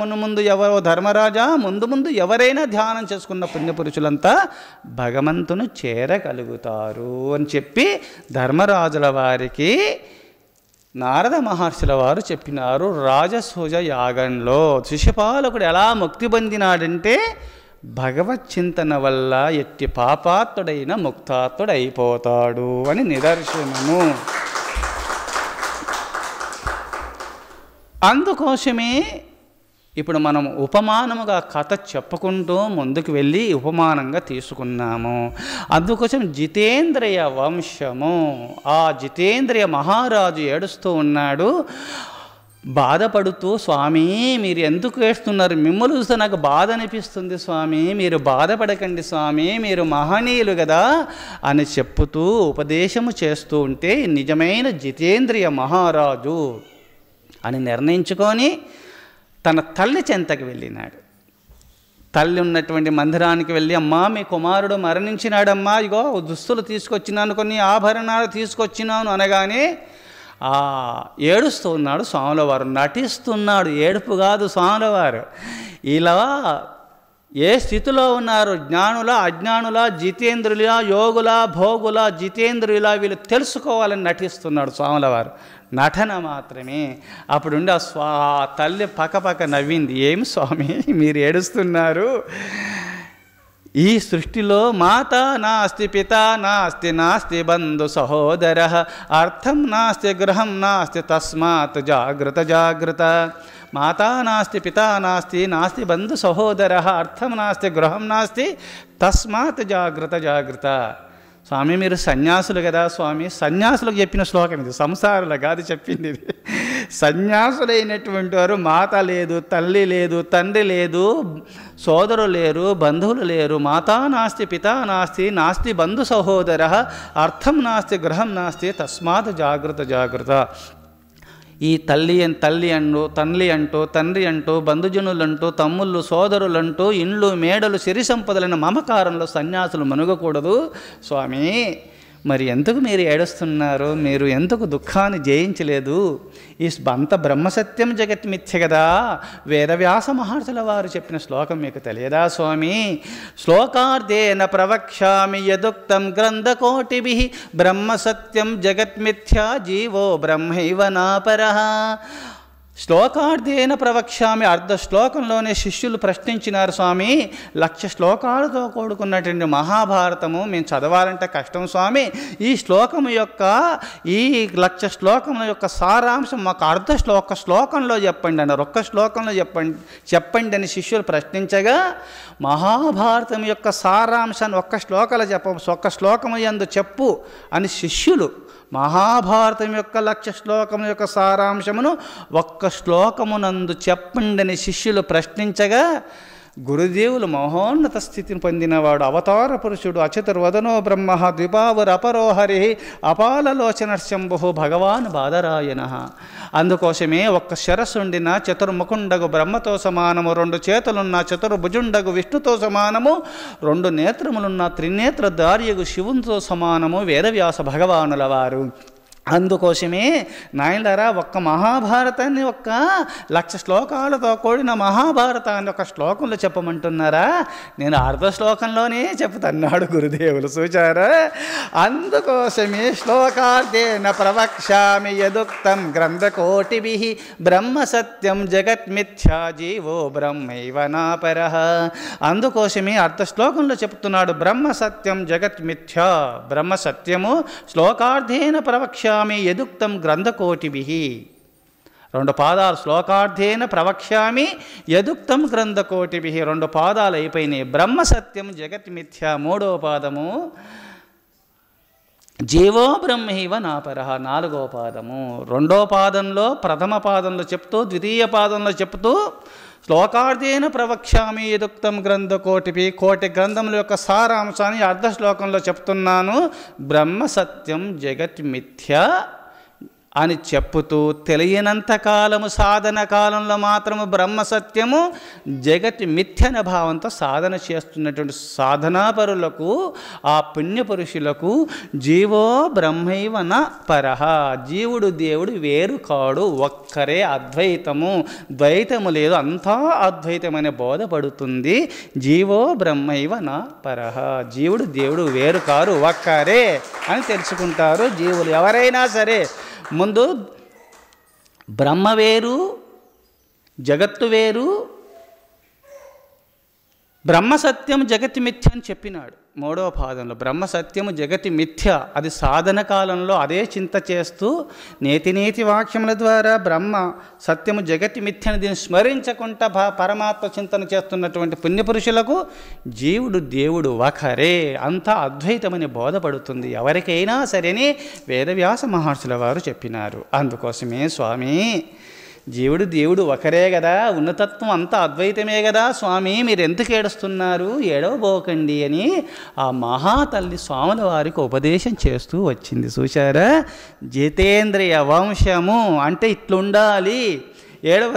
ధర్మరాజా ముందు ఎవరైనా ధ్యానం చేసుకున్న పుణ్యపురుషులంతా భగవంతుని చేరగలుగుతారు అని చెప్పి ధర్మరాజుల వారికి నారద మహర్షుల వారు చెప్పినారు. రాజసూజ యాగంలో శిశుపాలకుడు ఎలా ముక్తి పొందినాడంటే భగవత్ చింతన వల్ల ఎట్టి పాపాత్తుడైన ముక్తాత్తుడైపోతాడు అని నిదర్శనము. అందుకోసమే ఇప్పుడు మనం ఉపమానముగా కథ చెప్పుకుంటూ ముందుకు వెళ్ళి ఉపమానంగా తీసుకున్నాము. అందుకోసం జితేంద్రియ వంశము, ఆ జితేంద్రియ మహారాజు ఏడుస్తూ ఉన్నాడు, బాధపడుతూ, స్వామి మీరు ఎందుకు ఏడుస్తున్నారు, మిమ్మల్ని చూస్తే నాకు బాధ అనిపిస్తుంది స్వామి, మీరు బాధపడకండి స్వామి, మీరు మహనీయులు కదా అని చెప్పుతూ ఉపదేశము చేస్తూ ఉంటే నిజమైన జితేంద్రియ మహారాజు అని నిర్ణయించుకొని తన తల్లి చెంతకు వెళ్ళినాడు. తల్లి ఉన్నటువంటి మందిరానికి వెళ్ళి, అమ్మా మీ కుమారుడు మరణించినాడమ్మా, ఇగో దుస్తులు తీసుకొచ్చినాను, కొన్ని ఆభరణాలు తీసుకొచ్చినాను అనగానే ఏడుస్తూ ఉన్నాడు స్వాముల వారు. నటిస్తున్నాడు, ఏడుపు కాదు స్వాముల వారు. ఇలా ఏ స్థితిలో ఉన్నారు, జ్ఞానుల అజ్ఞానుల, జితేంద్రుల యోగుల భోగుల జితేంద్రుల, వీళ్ళు తెలుసుకోవాలని నటిస్తున్నాడు స్వాముల వారు. నటన మాత్రమే. అప్పుడుండి ఆ తల్లి పక్కపక్క నవ్వింది. ఏమి స్వామి మీరు ఏడుస్తున్నారు? ఈ సృష్టిలో మాత నాస్తి, పిత నాస్తి, నాస్తి బంధు సహోదర, అర్థం నాస్తి గృహం నాస్తి, తస్మాత్ జాగ్రత్త జాగ్రత్త. మాతా నాస్తి, పితా నాస్తి, నాస్తి బంధు సహోదర, అర్థం నాస్తి గృహం నాస్తి, తస్మాత్ జాగ్రత్త జాగ్రత్త. స్వామి మీరు సన్యాసులు కదా స్వామి, సన్యాసులకు చెప్పిన శ్లోకం ఇది, సంసారులకు కాదు చెప్పింది ఇది. సన్యాసులైనటువంటి వారు మాత లేదు, తల్లి లేదు, తండ్రి లేదు, సోదరులు లేరు, బంధువులు లేరు. మాతా నాస్తి, పితా నాస్తి, నాస్తి బంధు సహోదర, అర్థం నాస్తి గృహం నాస్తి, తస్మాత్ జాగ్రత్త జాగ్రత్త. ఈ తండ్రి అంటూ తండ్రి అంటూ బంధుజనులంటూ తమ్ముళ్ళు సోదరులంటూ ఇండ్లు మేడలు సిరి సంపదలైన మమకారంలో సన్యాసులు మనుగకూడదు స్వామి. మరి ఎందుకు మీరు ఏడుస్తున్నారు? మీరు ఎందుకు దుఃఖాన్ని జయించలేదు? ఈ అంత బ్రహ్మసత్యం జగత్మిథ్య కదా. వేదవ్యాస మహర్షుల వారు చెప్పిన శ్లోకం మీకు తెలియదా స్వామి? శ్లోకార్థేన ప్రవక్ష్యామి యదుక్తం గ్రంథకోటిభిః, బ్రహ్మసత్యం జగత్మిథ్యా జీవో బ్రహ్మైవ నాపరః. శ్లోకార్థేన ప్రవక్ష్యామి, అర్ధ శ్లోకంలోనే శిష్యులు ప్రశ్నించినారు స్వామి. 1,00,000 శ్లోకాలతో కూడుకున్నటువంటి మహాభారతము మేము చదవాలంటే కష్టం స్వామి. ఈ శ్లోకం యొక్క ఈ 1,00,000 శ్లోకముల యొక్క సారాంశం మాకు ఒక్క శ్లోకంలో చెప్పండి అన్నారు. ఒక్క శ్లోకంలో చెప్పండి అని శిష్యులు ప్రశ్నించగా, మహాభారతం యొక్క సారాంశాన్ని ఒక్క శ్లోకము యందు చెప్పు అని శిష్యులు మహాభారతం యొక్క 1,00,000 శ్లోకముల యొక్క సారాంశమును ఒక్క శ్లోకమునందు చెప్పండని శిష్యులు ప్రశ్నించగా, గురుదేవులు మహోన్నత స్థితిని పొందినవాడు, అవతార పురుషుడు, అచతుర్వదనో బ్రహ్మ, ద్విపావర్ అపరోహరి, అపాలలోచన శంభు భగవాన్ బాదరాయణ. అందుకోసమే ఒక్క శిరస్సుండిన చతుర్ముఖుండగు బ్రహ్మతో సమానము, 2 చేతులున్న చతుర్భుజుండగు విష్ణుతో సమానము, 2 నేత్రములున్న త్రినేత్రధార్యగు శివునితో సమానము వేదవ్యాస భగవానుల వారు. అందుకోసమే నాయనలారా, ఒక్క మహాభారతాన్ని 1,00,000 శ్లోకాలతో కూడిన మహాభారతాన్ని ఒక శ్లోకంలో చెప్పమంటున్నారా? నేను అర్ధ శ్లోకంలోనే చెప్తున్నాడు గురుదేవులు, చూచారా? అందుకోసమే శ్లోకార్థేన ప్రవక్ష్యామి యదుక్తం గ్రంథకోటిభిః, బ్రహ్మసత్యం జగత్మిథ్యా జీవో బ్రహ్మైవ నాపరః. అందుకోసమే అర్ధ శ్లోకంలో చెప్తున్నాడు, బ్రహ్మసత్యం జగత్మిథ్యా, బ్రహ్మసత్యము శ్లోకార్థేన ప్రవక్ష్యామి యదుక్తం గ్రంథకోటిభిః. 2 పాదాలు, శ్లోకార్థేన ప్రవక్ష్యామి యదుక్తం గ్రంథకోటిభిః, 2 పాదాలు అయిపోయినాయి. బ్రహ్మసత్యం జగత్మిథ్య, 3వ పాదము జీవో బ్రహ్మైవ నాపరః, 4వ పాదము. 2వ పాదంలో ప్రథమ పాదంలో చెప్తూ, ద్వితీయ పాదంలో చెప్తూ, శ్లోకార్థేన ప్రవక్ష్యామి యదుక్తం గ్రంథకోటిభిః, 1,000 గ్రంథముల యొక్క సారాంశాన్ని అర్ధ శ్లోకంలో చెప్తున్నాను. బ్రహ్మసత్యం జగత్మిథ్య అని చెప్పుతూ, తెలియనంత కాలము సాధన కాలంలో మాత్రము బ్రహ్మసత్యము జగత్ మిథ్యన భావంతో సాధన చేస్తున్నటువంటి సాధనాపరులకు, ఆ పుణ్యపురుషులకు జీవో బ్రహ్మైవ న పరః, జీవుడు దేవుడు వేరు కాడు, ఒక్కరే అద్వైతము, ద్వైతము లేదు, అంతా అద్వైతమనే బోధపడుతుంది. జీవో బ్రహ్మైవ న పరః, జీవుడు దేవుడు వేరు కారు, ఒక్కరే అని తెలుసుకుంటారు జీవులు ఎవరైనా సరే. ముందు బ్రహ్మ వేరు, జగత్తు వేరు, బ్రహ్మసత్యం జగతి మిథ్య అని చెప్పినాడు 3వ పాదంలో. బ్రహ్మసత్యము జగతి మిథ్య, అది సాధన కాలంలో అదే చింత చేస్తూ నేతి వాక్యముల ద్వారా బ్రహ్మ సత్యము జగతి మిథ్యని దీన్ని స్మరించకుండా పరమాత్మ చింతన చేస్తున్నటువంటి పుణ్యపురుషులకు జీవుడు దేవుడు ఒకరే, అంతా అద్వైతమని బోధపడుతుంది ఎవరికైనా సరేని వేదవ్యాస మహర్షుల వారు చెప్పినారు. అందుకోసమే స్వామి జీవుడు దేవుడు ఒకరే కదా, ఉన్నతత్వం అంతా అద్వైతమే కదా స్వామి, మీరు ఎందుకు ఏడుస్తున్నారు, ఏడవబోకండి అని ఆ మహాతల్లి స్వాముల వారికి ఉపదేశం చేస్తూ వచ్చింది. చూశారా, జితేంద్రియ వంశము అంటే ఇట్లుండాలి.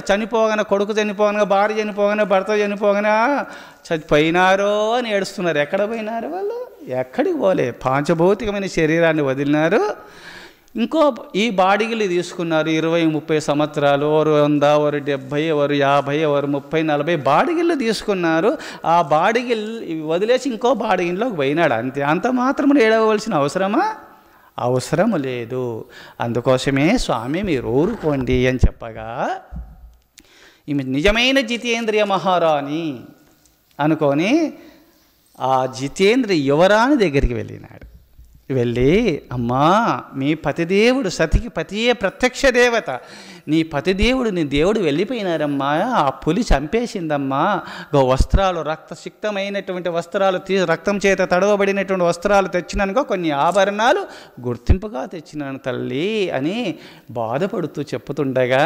చనిపోగానే కొడుకు చనిపోగానే, భార్య చనిపోగానే, భర్త చనిపోగానే చనిపోయినారో అని ఏడుస్తున్నారు. ఎక్కడ పోయినారు వాళ్ళు? ఎక్కడికి పోలే, పాంచభౌతికమైన శరీరాన్ని వదిలినారు. ఇంకో ఈ బాడిగిలు తీసుకున్నారు. 20-30 సంవత్సరాలు, ఓరు 100, ఓరు 70, ఓరు 50, ఓరు 30, 40 బాడిగిళ్ళు తీసుకున్నారు. ఆ బాడిగిళ్ళు వదిలేసి ఇంకో బాడిగిల్లోకి పోయినాడు. అంతే. అంత మాత్రం ఏడవలసిన అవసరమా? అవసరం లేదు. అందుకోసమే స్వామి మీరు ఊరుకోండి అని చెప్పగా, ఈమె నిజమైన జితేంద్రియ మహారాణి అనుకొని ఆ జితేంద్రియ యువరాణి దగ్గరికి వెళ్ళినాడు. వెళ్ళి, అమ్మా మీ పతిదేవుడు, సతికి పతియే ప్రత్యక్ష దేవత, నీ పతిదేవుడు నీ దేవుడు వెళ్ళిపోయినారమ్మా, ఆ పులి చంపేసిందమ్మా. వస్త్రాలు రక్తసిక్తమైనటువంటి వస్త్రాలు రక్తం చేత తడవబడినటువంటి వస్త్రాలు తెచ్చినానుకో, కొన్ని ఆభరణాలు గుర్తింపుగా తెచ్చినాను తల్లి అని బాధపడుతూ చెప్పుతుండగా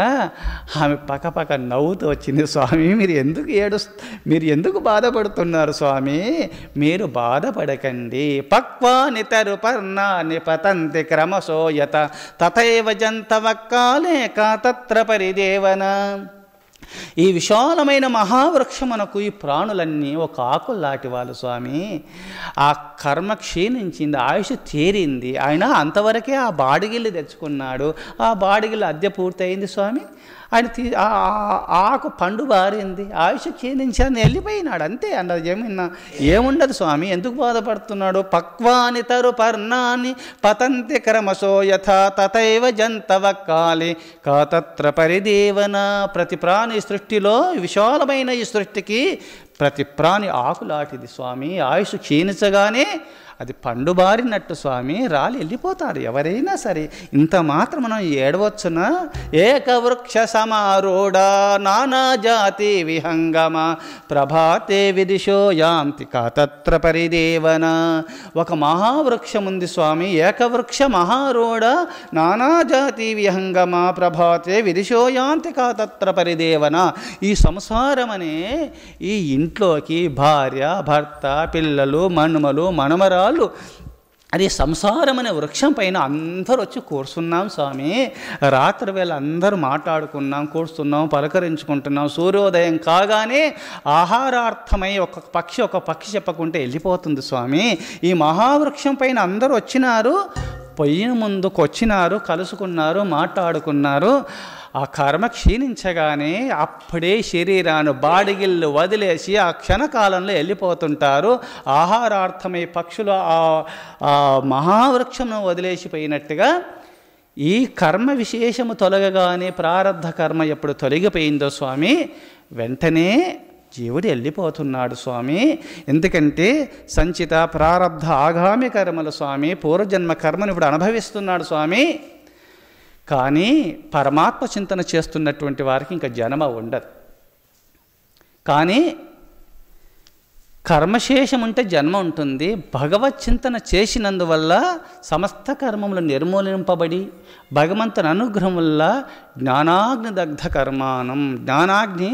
ఆమె పక్కపక్క నవ్వుతూ వచ్చింది. స్వామి మీరు ఎందుకు బాధపడుతున్నారు స్వామి? మీరు బాధపడకండి. పక్వానితరు పర్ణాని పతంతి క్రమశోయత తథైవ జంతవక్కాలే కాతత్ర పరిదేవన. ఈ విశాలమైన మహావృక్షమునకు ఈ ప్రాణులన్నీ ఒక ఆకుల్లాంటి వాళ్ళు స్వామి. ఆ కర్మ క్షీణించింది, ఆయుష్ తీరింది. ఆయన అంతవరకే ఆ బాడిగిల్లు తెచ్చుకున్నాడు. ఆ బాడిగిల్లు అద్దె పూర్తయింది స్వామి. ఆయన ఆకు పండు బారింది, ఆయుష్ క్షీణించాలని వెళ్ళిపోయినాడు. అంతే అన్నది. ఏముండదు స్వామి, ఎందుకు బాధపడుతున్నాడు? పక్వాని తరు పర్ణాన్ని పతంతి క్రమశో యథా తథైవ జంతవక్కాలి కాతత్ర పరిదేవన. ప్రతి ప్రాణి సృష్టిలో, విశాలమైన ఈ సృష్టికి ప్రతి ప్రాణి ఆకులాంటిది స్వామి. ఆయుష్ క్షీణించగానే అది పండు బారినట్టు స్వామి, రాలి వెళ్ళిపోతారు ఎవరైనా సరే. ఇంత మాత్రం మనం ఏడవచ్చునా? ఏకవృక్ష సమారూఢ నానా జాతి విహంగమ ప్రభాతే విదిశో యాంతి కాతత్ర పరిదేవన. ఒక మహావృక్షం ఉంది స్వామి, ఏకవృక్ష మహారూఢ నానా జాతి విహంగమ ప్రభాతే విదిశో యాంతి కాతత్ర పరిదేవన. ఈ సంసారం అనే ఈ ఇంట్లోకి భార్య, భర్త, పిల్లలు, మనుమలు, మనమరాలు, అది సంసారం అనే వృక్షం పైన అందరూ వచ్చి కూర్చున్నాం స్వామి. రాత్రి వేళ అందరూ మాట్లాడుకున్నాం, కూర్చున్నాం, పలకరించుకుంటున్నాం. సూర్యోదయం కాగానే ఆహారార్థమై ఒక పక్షి చెప్పకుంటే వెళ్ళిపోతుంది స్వామి. ఈ మహావృక్షం పైన అందరూ వచ్చినారు, పొయ్యి ముందుకు వచ్చినారు, కలుసుకున్నారు, మాట్లాడుకున్నారు. ఆ కర్మ క్షీణించగానే అప్పుడే శరీరాన్ని బాడిగిళ్ళు వదిలేసి ఆ క్షణకాలంలో వెళ్ళిపోతుంటారు. ఆహారార్థమై పక్షులు ఆ మహావృక్షమును వదిలేసిపోయినట్టుగా ఈ కర్మ విశేషము తొలగగానే, ప్రారబ్ధ కర్మ ఎప్పుడు తొలగిపోయిందో స్వామి, వెంటనే జీవుడు వెళ్ళిపోతున్నాడు స్వామి. ఎందుకంటే సంచిత ప్రారబ్ధ ఆగామి కర్మలు స్వామి, పూర్వజన్మ కర్మను ఇప్పుడు అనుభవిస్తున్నాడు స్వామి. కానీ పరమాత్మ చింతన చేస్తున్నటువంటి వారికి ఇంకా జన్మ ఉండదు. కానీ కర్మశేషం ఉంటే జన్మ ఉంటుంది. భగవత్ చింతన చేసినందువల్ల సమస్త కర్మములు నిర్మూలింపబడి భగవంతుని అనుగ్రహం వల్ల జ్ఞానాగ్ని దగ్ధ కర్మానం, జ్ఞానాగ్ని,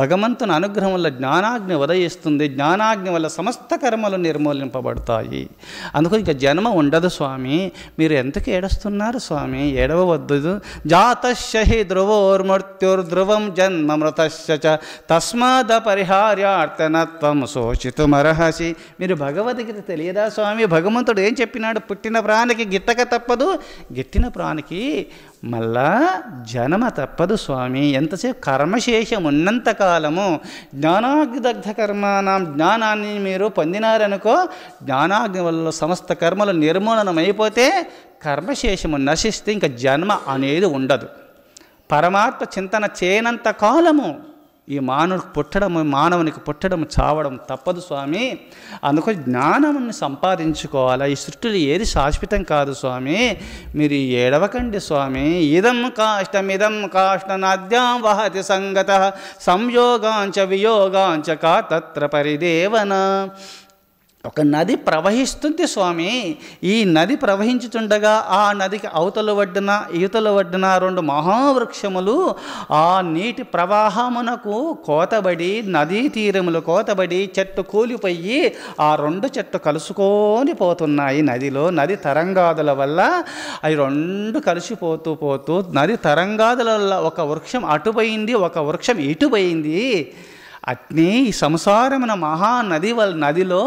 భగవంతుని అనుగ్రహం వల్ల జ్ఞానాగ్ని ఉదయిస్తుంది. జ్ఞానాగ్ని వల్ల సమస్త కర్మలు నిర్మూలింపబడతాయి. అందుకని ఇక జన్మ ఉండదు స్వామి. మీరు ఎందుకు ఏడుస్తున్నారు స్వామి? ఏడవవద్దు. జాతస్య హి ధ్రువోర్మృత్యుర్ధ్రువం జన్మ మృతస్య చ తస్మాద పరిహార్యార్థనత్వం శోచితుమర్హసి. మీరు భగవద్గీత తెలియదా స్వామి? భగవంతుడు ఏం చెప్పినాడు? పుట్టిన ప్రాణికి గిట్టక తప్పదు, గిట్టిన ప్రాణికి మళ్ళా జన్మ తప్పదు స్వామి. ఎంతసేపు కర్మశేషం ఉన్నంతకాలము జ్ఞానాగ్నిదగ్ధ కర్మానం, జ్ఞానాన్ని మీరు పొందినారనుకో, జ్ఞానాగ్ని వల్ల సమస్త కర్మలు నిర్మూలనమైపోతే కర్మశేషము నశిస్తే ఇంకా జన్మ అనేది ఉండదు. పరమాత్మ చింతన చేయనంత కాలము ఈ మానవునికి పుట్టడం చావడం తప్పదు స్వామి. అందుకు జ్ఞానముని సంపాదించుకోవాలా. ఈ సృష్టిలో ఏది శాశ్వతం కాదు స్వామి. మీరు ఏడవకండి స్వామి. ఇదం కాష్ట నద్యాం వహతి సంగత సంయోగాంచ వియోగాంచ కాతత్ర పరిదేవన. ఒక నది ప్రవహిస్తుంది స్వామి. ఈ నది ప్రవహించుతుండగా ఆ నదికి అవతల ఒడ్డున ఈతల ఒడ్డున 2 మహావృక్షములు ఆ నీటి ప్రవాహమునకు కోతబడి, నదీ తీరములు కోతబడి చెట్టు కూలిపోయి ఆ 2 చెట్లు కలుసుకొని పోతున్నాయి నదిలో. నది తరంగాదుల వల్ల అవి 2 కలిసిపోతూ పోతూ నది తరంగాదుల వల్ల ఒక వృక్షం అటుపోయింది, ఒక వృక్షం ఇటుపోయింది. అట్నే ఈ సంసారమున మహానది నదిలో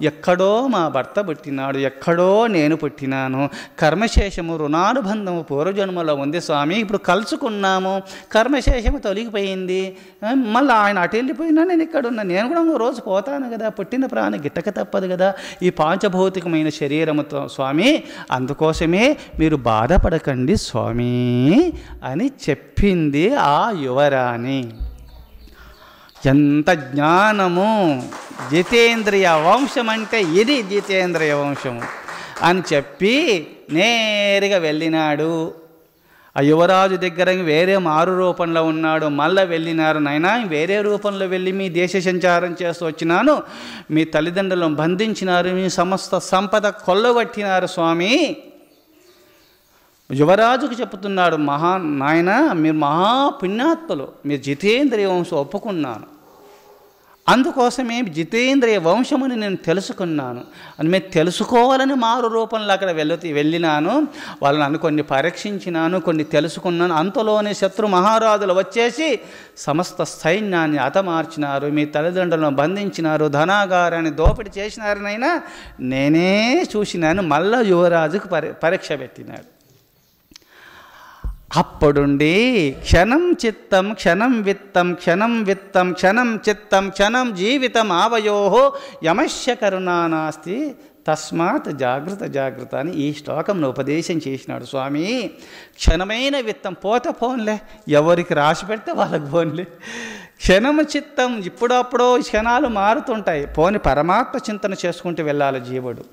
ఎక్కడో మా భర్త పుట్టినాడు, ఎక్కడో నేను పుట్టినాను, కర్మశేషము రుణానుబంధము పూర్వజన్మలో ఉంది స్వామి. ఇప్పుడు కలుసుకున్నాము, కర్మశేషము తొలగిపోయింది, మళ్ళీ ఆయన అటు వెళ్ళిపోయినా నేను ఇక్కడ ఉన్నా, నేను కూడా ఒక రోజు పోతాను కదా, పుట్టిన ప్రాణి గిట్టక తప్పదు కదా ఈ పాంచభౌతికమైన శరీరముతో స్వామి. అందుకోసమే మీరు బాధపడకండి స్వామి అని చెప్పింది ఆ యువరాణి. ఎంత జ్ఞానము! జితేంద్రియ వంశం అంటే ఇది జితేంద్రియ వంశము అని చెప్పి నేరుగా వెళ్ళినాడు. ఆ యువరాజు దగ్గర వేరే మారు రూపంలో ఉన్నాడు. మళ్ళీ వెళ్ళినారు, నాయనా వేరే రూపంలో వెళ్ళి మీ దేశ సంచారం చేస్తూ వచ్చినాను, మీ తల్లిదండ్రులను బంధించినారు, మీ సమస్త సంపద కొల్లగొట్టినారు స్వామి. యువరాజుకు చెప్తున్నాడు, నాయన మీరు మహాపుణ్యాత్ములు, మీరు జితేంద్రియ వంశం ఒప్పుకున్నాను, అందుకోసమే జితేంద్రియ వంశముని నేను తెలుసుకున్నాను అని మీరు తెలుసుకోవాలని మారు రూపంలో అక్కడ వెళ్ళినాను. వాళ్ళని కొన్ని పరీక్షించినాను, కొన్ని తెలుసుకున్నాను. అంతలోనే శత్రు మహారాజులు వచ్చేసి సమస్త సైన్యాన్ని హతమార్చినారు, మీ తల్లిదండ్రులను బంధించినారు, ధనాగారాన్ని దోపిడీ చేసినారనైనా నేనే చూసినాను. మళ్ళా యువరాజుకు పరీక్ష పెట్టినాడు. అప్పుడుండి క్షణం చిత్తం క్షణం విత్తం క్షణం విత్తం క్షణం చిత్తం క్షణం జీవితం ఆవయోహో యమస్య కరుణా నాస్తి తస్మాత్ జాగృత జాగృత అని ఈ శ్లోకంలో ఉపదేశం చేసినాడు స్వామి. క్షణమైన విత్తం పోతే పోన్లే, ఎవరికి రాసి పెడితే వాళ్ళకి పోన్లే. క్షణము చిత్తం, ఇప్పుడప్పుడు క్షణాలు మారుతుంటాయి, పోని పరమాత్మ చింతన చేసుకుంటూ వెళ్ళాలి జీవుడు.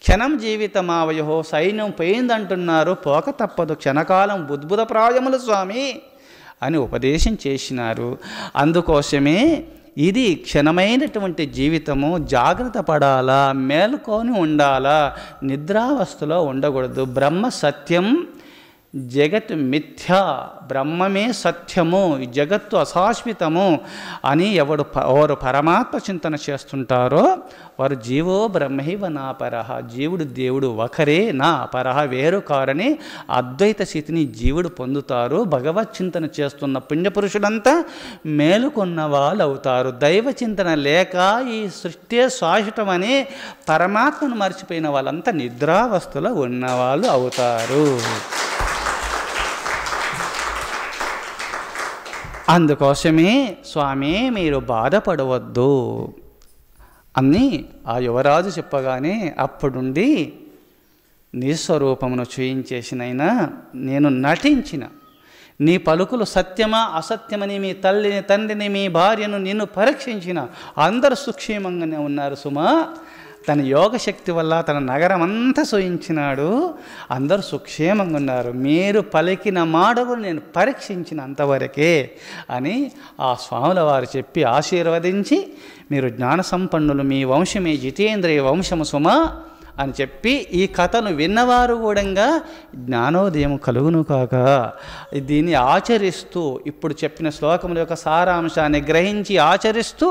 క్షణం జీవితమావయహో, సైన్యం పోయిందంటున్నారు, పోక తప్పదు, క్షణకాలం బుద్భుత ప్రాయములు స్వామి అని ఉపదేశం చేసినారు. అందుకోసమే ఇది క్షణమైనటువంటి జీవితము, జాగ్రత్త పడాలా, మేలుకొని ఉండాలా, నిద్రావస్థలో ఉండకూడదు. బ్రహ్మ సత్యం జగత్ మిథ్యా, బ్రహ్మమే సత్యము, జగత్తు అశాశ్వతము అని ఎవరు పరమాత్మ చింతన చేస్తుంటారో వారు జీవో బ్రహ్మైవ నా పరహ, జీవుడు దేవుడు ఒకరే, నా పరహ వేరు కారని అద్వైత స్థితిని జీవుడు పొందుతారు. భగవత్ చింతన చేస్తున్న పుణ్యపురుషులంతా మేలుకొన్న వాళ్ళు అవుతారు. దైవ చింతన లేక ఈ సృష్టి శాశ్వతమని పరమాత్మను మర్చిపోయిన వాళ్ళంతా నిద్రావస్థలో ఉన్నవాళ్ళు అవుతారు. అందుకోసమే స్వామి మీరు బాధపడవద్దు అని ఆ యువరాజు చెప్పగానే అప్పుడుండి నీ స్వరూపమును చూయించేసినైనా నేను నటించిన, నీ పలుకులు సత్యమా అసత్యమని మీ తల్లిని తండ్రిని మీ భార్యను నిన్ను పరీక్షించిన, అందరూ సుక్షేమంగానే ఉన్నారు సుమా. తన యోగశక్తి వల్ల తన నగరం అంతా సూయించినాడు, అందరూ సుక్షేమంగా ఉన్నారు, మీరు పలికిన మాటలు నేను పరీక్షించిన అంతవరకే అని ఆ స్వాముల వారు చెప్పి ఆశీర్వదించి, మీరు జ్ఞాన సంపన్నులు, మీ వంశమే జితేంద్రియ వంశము సుమా అని చెప్పి ఈ కథను విన్నవారు కూడా జ్ఞానోదయం కలుగును కాక దీన్ని ఆచరిస్తూ ఇప్పుడు చెప్పిన శ్లోకముల యొక్క సారాంశాన్ని గ్రహించి ఆచరిస్తూ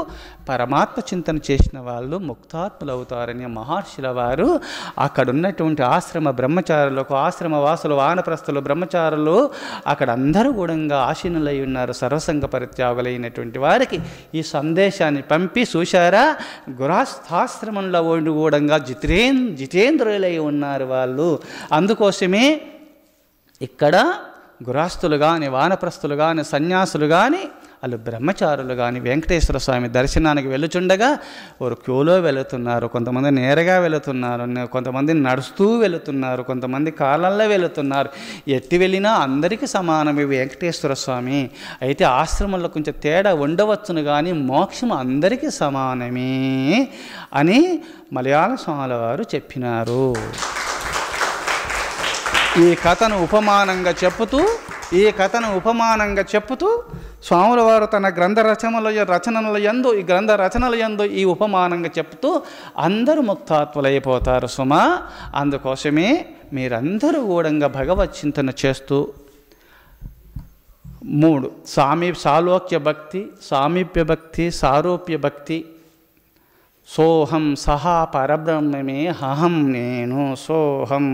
పరమాత్మ చింతన చేసిన వాళ్ళు ముక్తాత్ములు అవుతారని మహర్షుల వారు అక్కడ ఉన్నటువంటి ఆశ్రమ బ్రహ్మచారులకు, ఆశ్రమ వాసులు, వానప్రస్థులు, బ్రహ్మచారులు అక్కడ అందరూ కూడా ఆశీనులై ఉన్నారు. సర్వసంగ పరిత్యాగులైనటువంటి వారికి ఈ సందేశాన్ని పంపి చూశారా, గృహస్థాశ్రమంలో ఉండి కూడా జితేంద్రులై ఉన్నారు వాళ్ళు. అందుకోసమే ఇక్కడ గృహస్థులు కానీ, వానప్రస్థులు కానీ, సన్యాసులు కానీ, వాళ్ళు బ్రహ్మచారులు కానీ వెంకటేశ్వర స్వామి దర్శనానికి వెళుచుండగా వారు క్యూలో వెళుతున్నారు, కొంతమంది నేరుగా వెళుతున్నారు, కొంతమంది నడుస్తూ వెళుతున్నారు, కొంతమంది కాళ్ళల్లో వెళుతున్నారు. ఎట్టి వెళ్ళినా అందరికీ సమానమే వెంకటేశ్వర స్వామి. అయితే ఆశ్రమంలో కొంచెం తేడా ఉండవచ్చును కానీ మోక్షం అందరికీ సమానమే అని మలయాళ స్వాముల వారు చెప్పినారు. ఈ కథను ఉపమానంగా చెప్పుతూ ఈ కథను ఉపమానంగా చెప్పుతూ స్వాముల వారు తన గ్రంథ రచనల యందు ఈ ఉపమానంగా చెప్తూ అందరూ ముక్తాత్ములైపోతారు సుమా. అందుకోసమే మీరందరూ కూడా భగవత్ చింతన చేస్తూ 3 సాలోక్య భక్తి, సామీప్య భక్తి, సారూప్య భక్తి, సోహం సహా పరబ్రహ్మమే అహం నేను సోహం.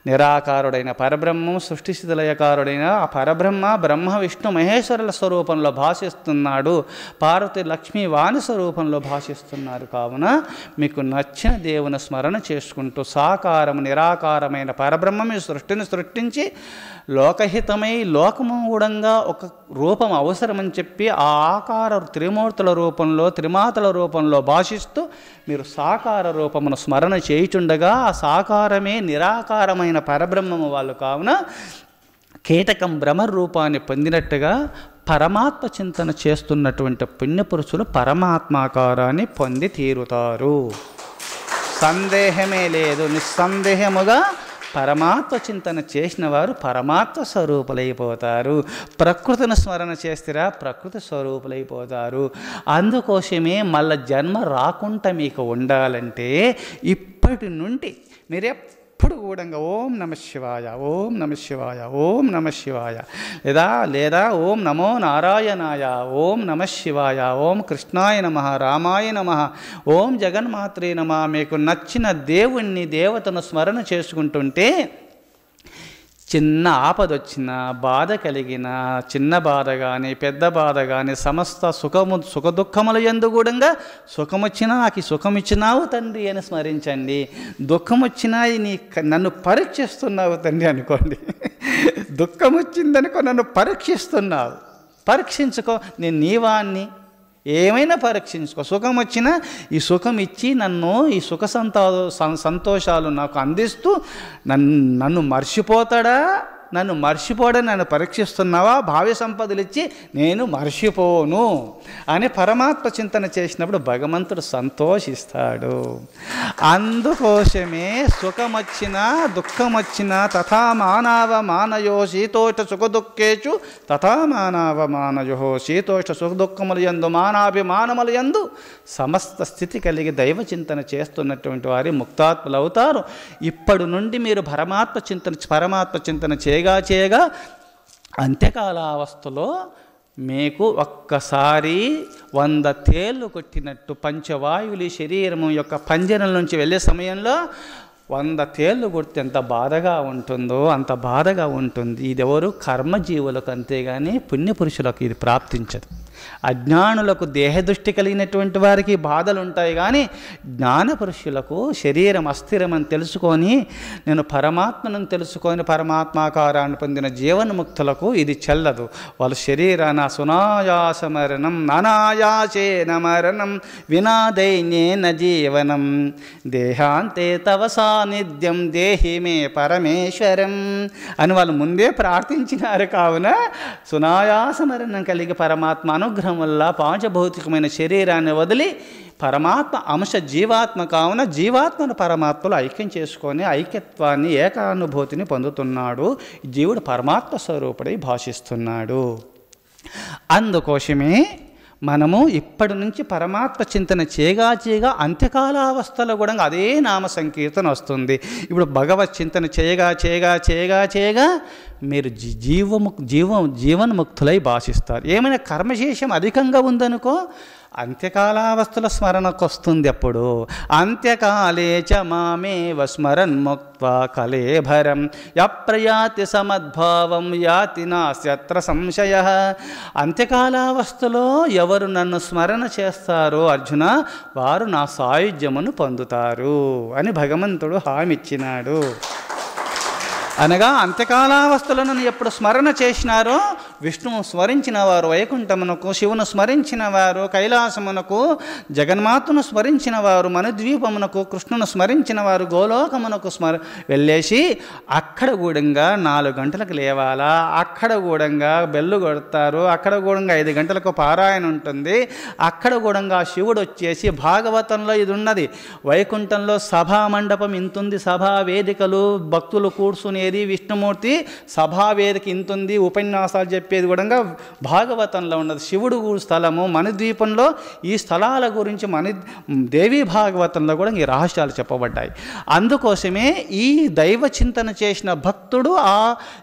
నిరాకారుడైన పరబ్రహ్మం, సృష్టిస్థితిలయకారుడైన ఆ పరబ్రహ్మ బ్రహ్మ విష్ణు మహేశ్వరుల స్వరూపంలో భాషిస్తున్నాడు, పార్వతి లక్ష్మీ వాణి స్వరూపంలో భాషిస్తున్నారు. కావున మీకు నచ్చిన దేవుని స్మరణ చేసుకుంటూ సాకారం నిరాకారమైన పరబ్రహ్మమే సృష్టిని సృష్టించి లోకహితమై లోకమూఢంగా ఒక రూపం అవసరమని చెప్పి ఆ ఆకార త్రిమూర్తుల రూపంలో త్రిమాతల రూపంలో భాషిస్తూ మీరు సాకార రూపమును స్మరణ చేయుచుండగా ఆ సాకారమే నిరాకారమైన పరబ్రహ్మము వాళ్ళు. కావున కీటకం భ్రమర రూపాన్ని పొందినట్టుగా పరమాత్మ చింతన చేస్తున్నటువంటి పుణ్యపురుషులు పరమాత్మాకారాన్ని పొంది తీరుతారు. సందేహమే లేదు. నిస్సందేహముగా పరమాత్మ చింతన చేసిన వారు పరమాత్మ స్వరూపులైపోతారు. ప్రకృతిని స్మరణ చేస్తారా ప్రకృతి స్వరూపులైపోతారు. అందుకోసమే మళ్ళీ జన్మ రాకుండా మీకు ఉండాలంటే ఇప్పటి నుండి మీరెప్పుడు కూడా ఓం నమ శివాయ, ఓం నమ శివాయ, ఓం నమ శివాయ, లేదా ఓం నమో నారాయణాయ, ఓం నమ శివాయ, ఓం కృష్ణాయ నమః, రామాయ నమః, ఓం జగన్మాత్రే నమః, మీకు నచ్చిన దేవుణ్ణి దేవతను స్మరణ చేసుకుంటుంటే చిన్న ఆపదొచ్చినా బాధ కలిగిన చిన్న బాధ కానీ పెద్ద బాధ కానీ సమస్త సుఖ దుఃఖముల యందు కూడా సుఖమొచ్చినా నాకు సుఖం ఇచ్చినావు తండ్రి అని స్మరించండి. దుఃఖం వచ్చినా నన్ను పరీక్షిస్తున్నావు తండ్రి అనుకోండి. దుఃఖం వచ్చిందనుకో నన్ను పరీక్షిస్తున్నావు, పరీక్షించుకో, నేను నీవాన్ని ఏమైనా పరీక్షించుకో. సుఖం వచ్చినా ఈ సుఖం ఇచ్చి నన్ను ఈ సంతోషాలు నాకు అందిస్తూ నన్ను మర్చిపోతాడా, నన్ను పరీక్షిస్తున్నావా, భావ్య సంపదలు ఇచ్చి నేను మర్చిపోను అని పరమాత్మ చింతన చేసినప్పుడు భగవంతుడు సంతోషిస్తాడు. అందుకోసమే సుఖమొచ్చినా దుఃఖమొచ్చినా తథా మానవ మానయో శీతోష్ట సుఖ దుఃఖేచు తథా మానవ మానయో శీతోష్ట సుఖ దుఃఖముల యందు మానాభిమానముల యందు సమస్త స్థితి కలిగి దైవ చింతన చేస్తున్నటువంటి వారి ముక్తాత్ములు అవుతారు. ఇప్పటి నుండి మీరు పరమాత్మ చింతన చేయగా అంత్యకాలావస్థలో మీకు ఒక్కసారి 100 తేళ్ళు కొట్టినట్టు పంచవాయువులు శరీరం యొక్క పంజరం నుంచి వెళ్ళే సమయంలో 100 తేళ్ళు కొడితే ఎంత బాధగా ఉంటుందో అంత బాధగా ఉంటుంది. ఇది ఎవరు కర్మజీవులకు, అంతేగాని పుణ్యపురుషులకు ఇది ప్రాప్తించదు. అజ్ఞానులకు దేహదృష్టి కలిగినటువంటి వారికి బాధలు ఉంటాయి, కానీ జ్ఞానపురుషులకు శరీరం అస్థిరమని తెలుసుకొని నేను పరమాత్మను తెలుసుకొని పరమాత్మాకారాన్ని పొందిన జీవన్ముక్తులకు ఇది చెల్లదు. వాళ్ళ శరీరాన సునాయాసమరణం అనాయాసేన మరణం వినా దైన్యేన జీవనం దేహాంతే తవ సాన్నిధ్యం దేహి మే పరమేశ్వరం అని వాళ్ళు ముందే ప్రార్థించినారు. కావున సునాయాసమరణం కలిగి పరమాత్మ అనుగ్రహం వల్ల పాంచభౌతికమైన శరీరాన్ని వదిలి పరమాత్మ అంశ జీవాత్మ కావున జీవాత్మను పరమాత్మలో ఐక్యం చేసుకొని ఐక్యత్వాన్ని ఏకానుభూతిని పొందుతున్నాడు. జీవుడు పరమాత్మ స్వరూపుడై భాషిస్తున్నాడు. అందుకోసమే మనము ఇప్పటి నుంచి పరమాత్మ చింతన చేయగా అంత్యకాలావస్థలో కూడా అదే నామ సంకీర్తన వస్తుంది. ఇప్పుడు భగవత్ చింతన చేయగా మీరు జీవన్ముక్తులై భాషిస్తారు. ఏమైనా కర్మశేషం అధికంగా ఉందనుకో అంత్యకాలావస్థల స్మరణకు వస్తుంది. అప్పుడు అంత్యకాలే చ మామేవ స్మరన్ ముక్త్వా కలేభరం యప్రయాతి సమద్భావం యాతి నాస్యత్ర సంశయః. అంత్యకాలావస్థలో ఎవరు నన్ను స్మరణ చేస్తారో అర్జున వారు నా సాయుధ్యమును పొందుతారు అని భగవంతుడు హామీ ఇచ్చినాడు. అనగా అంత్యకాలావస్థలో నన్ను ఎప్పుడు స్మరణ చేసినారో విష్ణువు స్మరించిన వారు వైకుంఠమునకు, శివును స్మరించిన వారు కైలాసమునకు, జగన్మాతను స్మరించిన వారు మనుద్వీపమునకు, కృష్ణును స్మరించిన వారు గోలోకమునకు వెళ్ళేసి అక్కడ గూడంగా 4 గంటలకు లేవాలా, అక్కడ గూడంగా బెల్లు కొడతారు, అక్కడ గూడంగా 5 గంటలకు పారాయణ ఉంటుంది, అక్కడ గూడంగా శివుడు వచ్చేసి భాగవతంలో ఇది ఉన్నది, వైకుంఠంలో సభా మండపం ఇంతుంది, సభా వేదికలు, భక్తులు కూర్చునేది, విష్ణుమూర్తి సభా వేదిక ఇంతుంది, ఉపన్యాసాలు చెప్పేది కూడా భాగవతంలో ఉన్నది. శివుడు స్థలము మనుద్వీపంలో ఈ స్థలాల గురించి దేవీ భాగవతంలో కూడా ఈ రహస్యాలు చెప్పబడ్డాయి. అందుకోసమే ఈ దైవ చింతన చేసిన భక్తుడు ఆ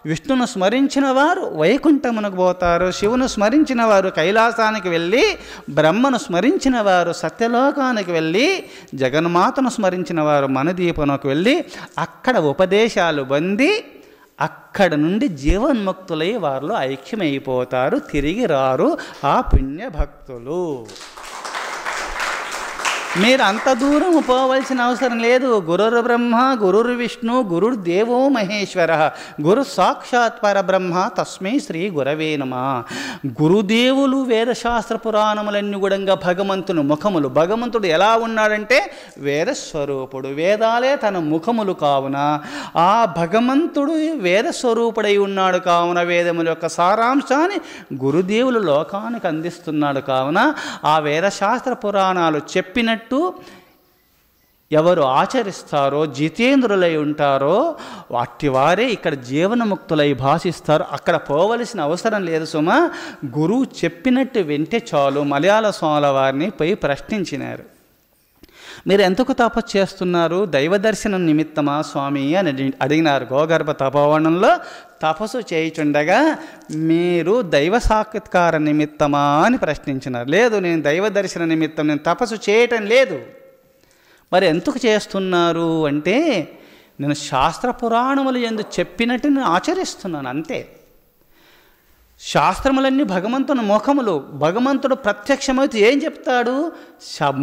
విష్ణును స్మరించిన వారు వైకుంఠమునకు పోతారు, శివును స్మరించిన వారు కైలాసానికి వెళ్ళి, బ్రహ్మను స్మరించిన వారు సత్యలోకానికి వెళ్ళి, జగన్మాతను స్మరించిన వారు మనుదీపనకు వెళ్ళి అక్కడ ఉపదేశాలు పొంది అక్కడ నుండి జీవన్ముక్తులై వారిలో ఐక్యమైపోతారు, తిరిగి రారు ఆ పుణ్యభక్తులు. మీరు అంత దూరం పోవలసిన అవసరం లేదు. గురుర్ బ్రహ్మ గురుర్ విష్ణు గురుర్ దేవో మహేశ్వర గురు సాక్షాత్ పరబ్రహ్మ తస్మై శ్రీ గురవే నమః. గురుదేవులు వేదశాస్త్ర పురాణములన్నీ కూడా భగవంతుని ముఖములు. భగవంతుడు ఎలా ఉన్నాడంటే వేదస్వరూపుడు, వేదాలే తన ముఖములు కావున ఆ భగవంతుడు వేదస్వరూపుడై ఉన్నాడు కావున వేదముల యొక్క సారాంశాన్ని గురుదేవులు లోకానికి అందిస్తున్నాడు కావున ఆ వేదశాస్త్ర పురాణాలు చెప్పినట్టు ఎవరు ఆచరిస్తారో, జితేంద్రులై ఉంటారో వాటివారే ఇక్కడ జీవనముక్తులై భాషిస్తారు. అక్కడ పోవలసిన అవసరం లేదు సుమా, గురువు చెప్పినట్టు వింటే చాలు. మలయాళ స్వాముల వారిని పోయి ప్రశ్నించినారు, మీరు ఎందుకు తపస్సు చేస్తున్నారు? దైవ దర్శనం నిమిత్తమా స్వామి అని అడిగినారు. గోగర్భ తపోవనంలో తపస్సు చేయుచుండగా మీరు దైవ సాక్షాత్కార నిమిత్తమా అని ప్రశ్నించినారు. లేదు, నేను దైవ దర్శన నిమిత్తం, నేను తపస్సు చేయటం లేదు. మరి ఎందుకు చేస్తున్నారు అంటే, నేను శాస్త్ర పురాణములు ఎందు చెప్పినట్టు నేను ఆచరిస్తున్నాను అంతే. శాస్త్రములన్నీ భగవంతుని ముఖములు. భగవంతుడు ప్రత్యక్షమైతే ఏం చెప్తాడు?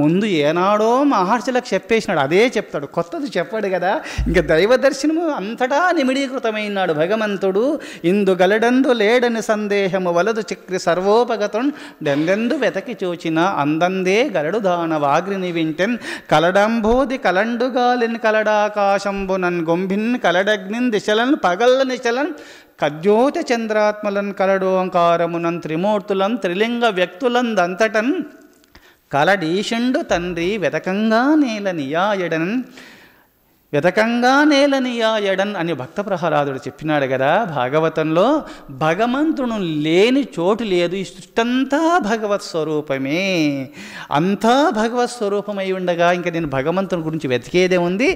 ముందు ఏనాడో మహర్షులకు చెప్పేసినాడు, అదే చెప్తాడు, కొత్తది చెప్పాడు కదా. ఇంకా దైవ దర్శనము అంతటా నిమిడీకృతమైనాడు భగవంతుడు. ఇందు గలడందు లేడని సందేహము వలదు చక్రి సర్వోపగతం డెందెందు వెతకి చూచిన అందందే గలడు దాన వాగ్రిని వింటెన్ కలడంబోది కలండుగాలిని కలడాకాశంబునన్ గొంభిన్ కలడగ్నిన్ దిశలన్ పగల్ల నిశలన్ కద్యోత చంద్రాత్మలన్ కలడోంకారమునన్ త్రిమూర్తులం త్రిలింగ వ్యక్తులందంతటన్ కలడీషుండు తండ్రి వెతకంగా నేల నియాయడన్ అని భక్త ప్రహ్లాదుడు చెప్పినాడు కదా భాగవతంలో. భగవంతుడు లేని చోటు లేదు, ఈ సృష్టంతా భగవత్ స్వరూపమే. అంతా భగవత్ స్వరూపమై ఉండగా ఇంకా నేను భగవంతుని గురించి వెతికేదే ఉంది?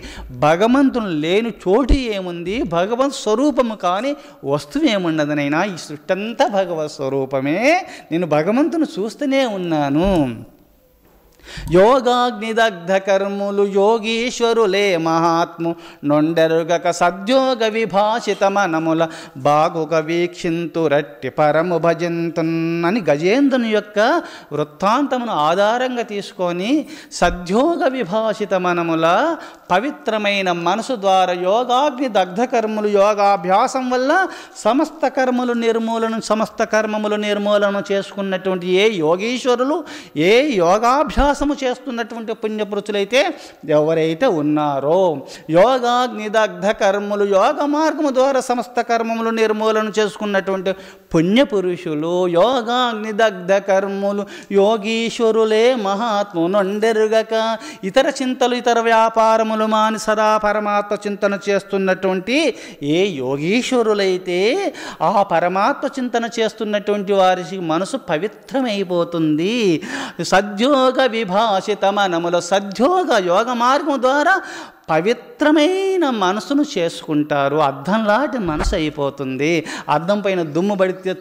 భగవంతుడు లేని చోటు ఏముంది? భగవత్ స్వరూపము కానీ వస్తువు ఏముండదనైనా, ఈ సృష్టంతా భగవత్ స్వరూపమే. నేను భగవంతుని చూస్తూనే ఉన్నాను. యోగాగ్నిదగ్ధ కర్ములు యోగీశ్వరులే మహాత్ము నొండెరుగక సద్యోగ విభాషిత మనముల బాగుగా వీక్షింతు రట్టి పరము భజంతున్ అని గజేంద్రుని యొక్క వృత్తాంతమును ఆధారంగా తీసుకొని సద్యోగ విభాషిత మనముల పవిత్రమైన మనసు ద్వారా యోగాగ్ని దగ్ధ కర్ములు, యోగాభ్యాసం వల్ల సమస్త కర్మములు నిర్మూలన చేసుకున్నటువంటి ఏ యోగీశ్వరులు, ఏ యోగాభ్యాసము చేస్తున్నటువంటి పుణ్యపురుషులైతే ఎవరైతే ఉన్నారో, యోగాగ్నిదగ్ధ కర్ములు, యోగ మార్గము ద్వారా సమస్త కర్మములు నిర్మూలన చేసుకున్నటువంటి పుణ్యపురుషులు, యోగాగ్నిదగ్ధ కర్ములు యోగీశ్వరులే మహాత్ము నొండెరుగక ఇతర చింతలు ఇతర వ్యాపారములు మాని సదా పరమాత్మ చింతన చేస్తున్నటువంటి ఏ యోగీశ్వరులైతే ఆ పరమాత్మ చింతన చేస్తున్నటువంటి వారికి మనసు పవిత్రమైపోతుంది. సద్యోగ విభాషిత మనములో యోగ మార్గం ద్వారా పవిత్రమైన మనసును చేసుకుంటారు. అద్దం లాంటి మనసు అయిపోతుంది. అద్దం పైన దుమ్ము పడితే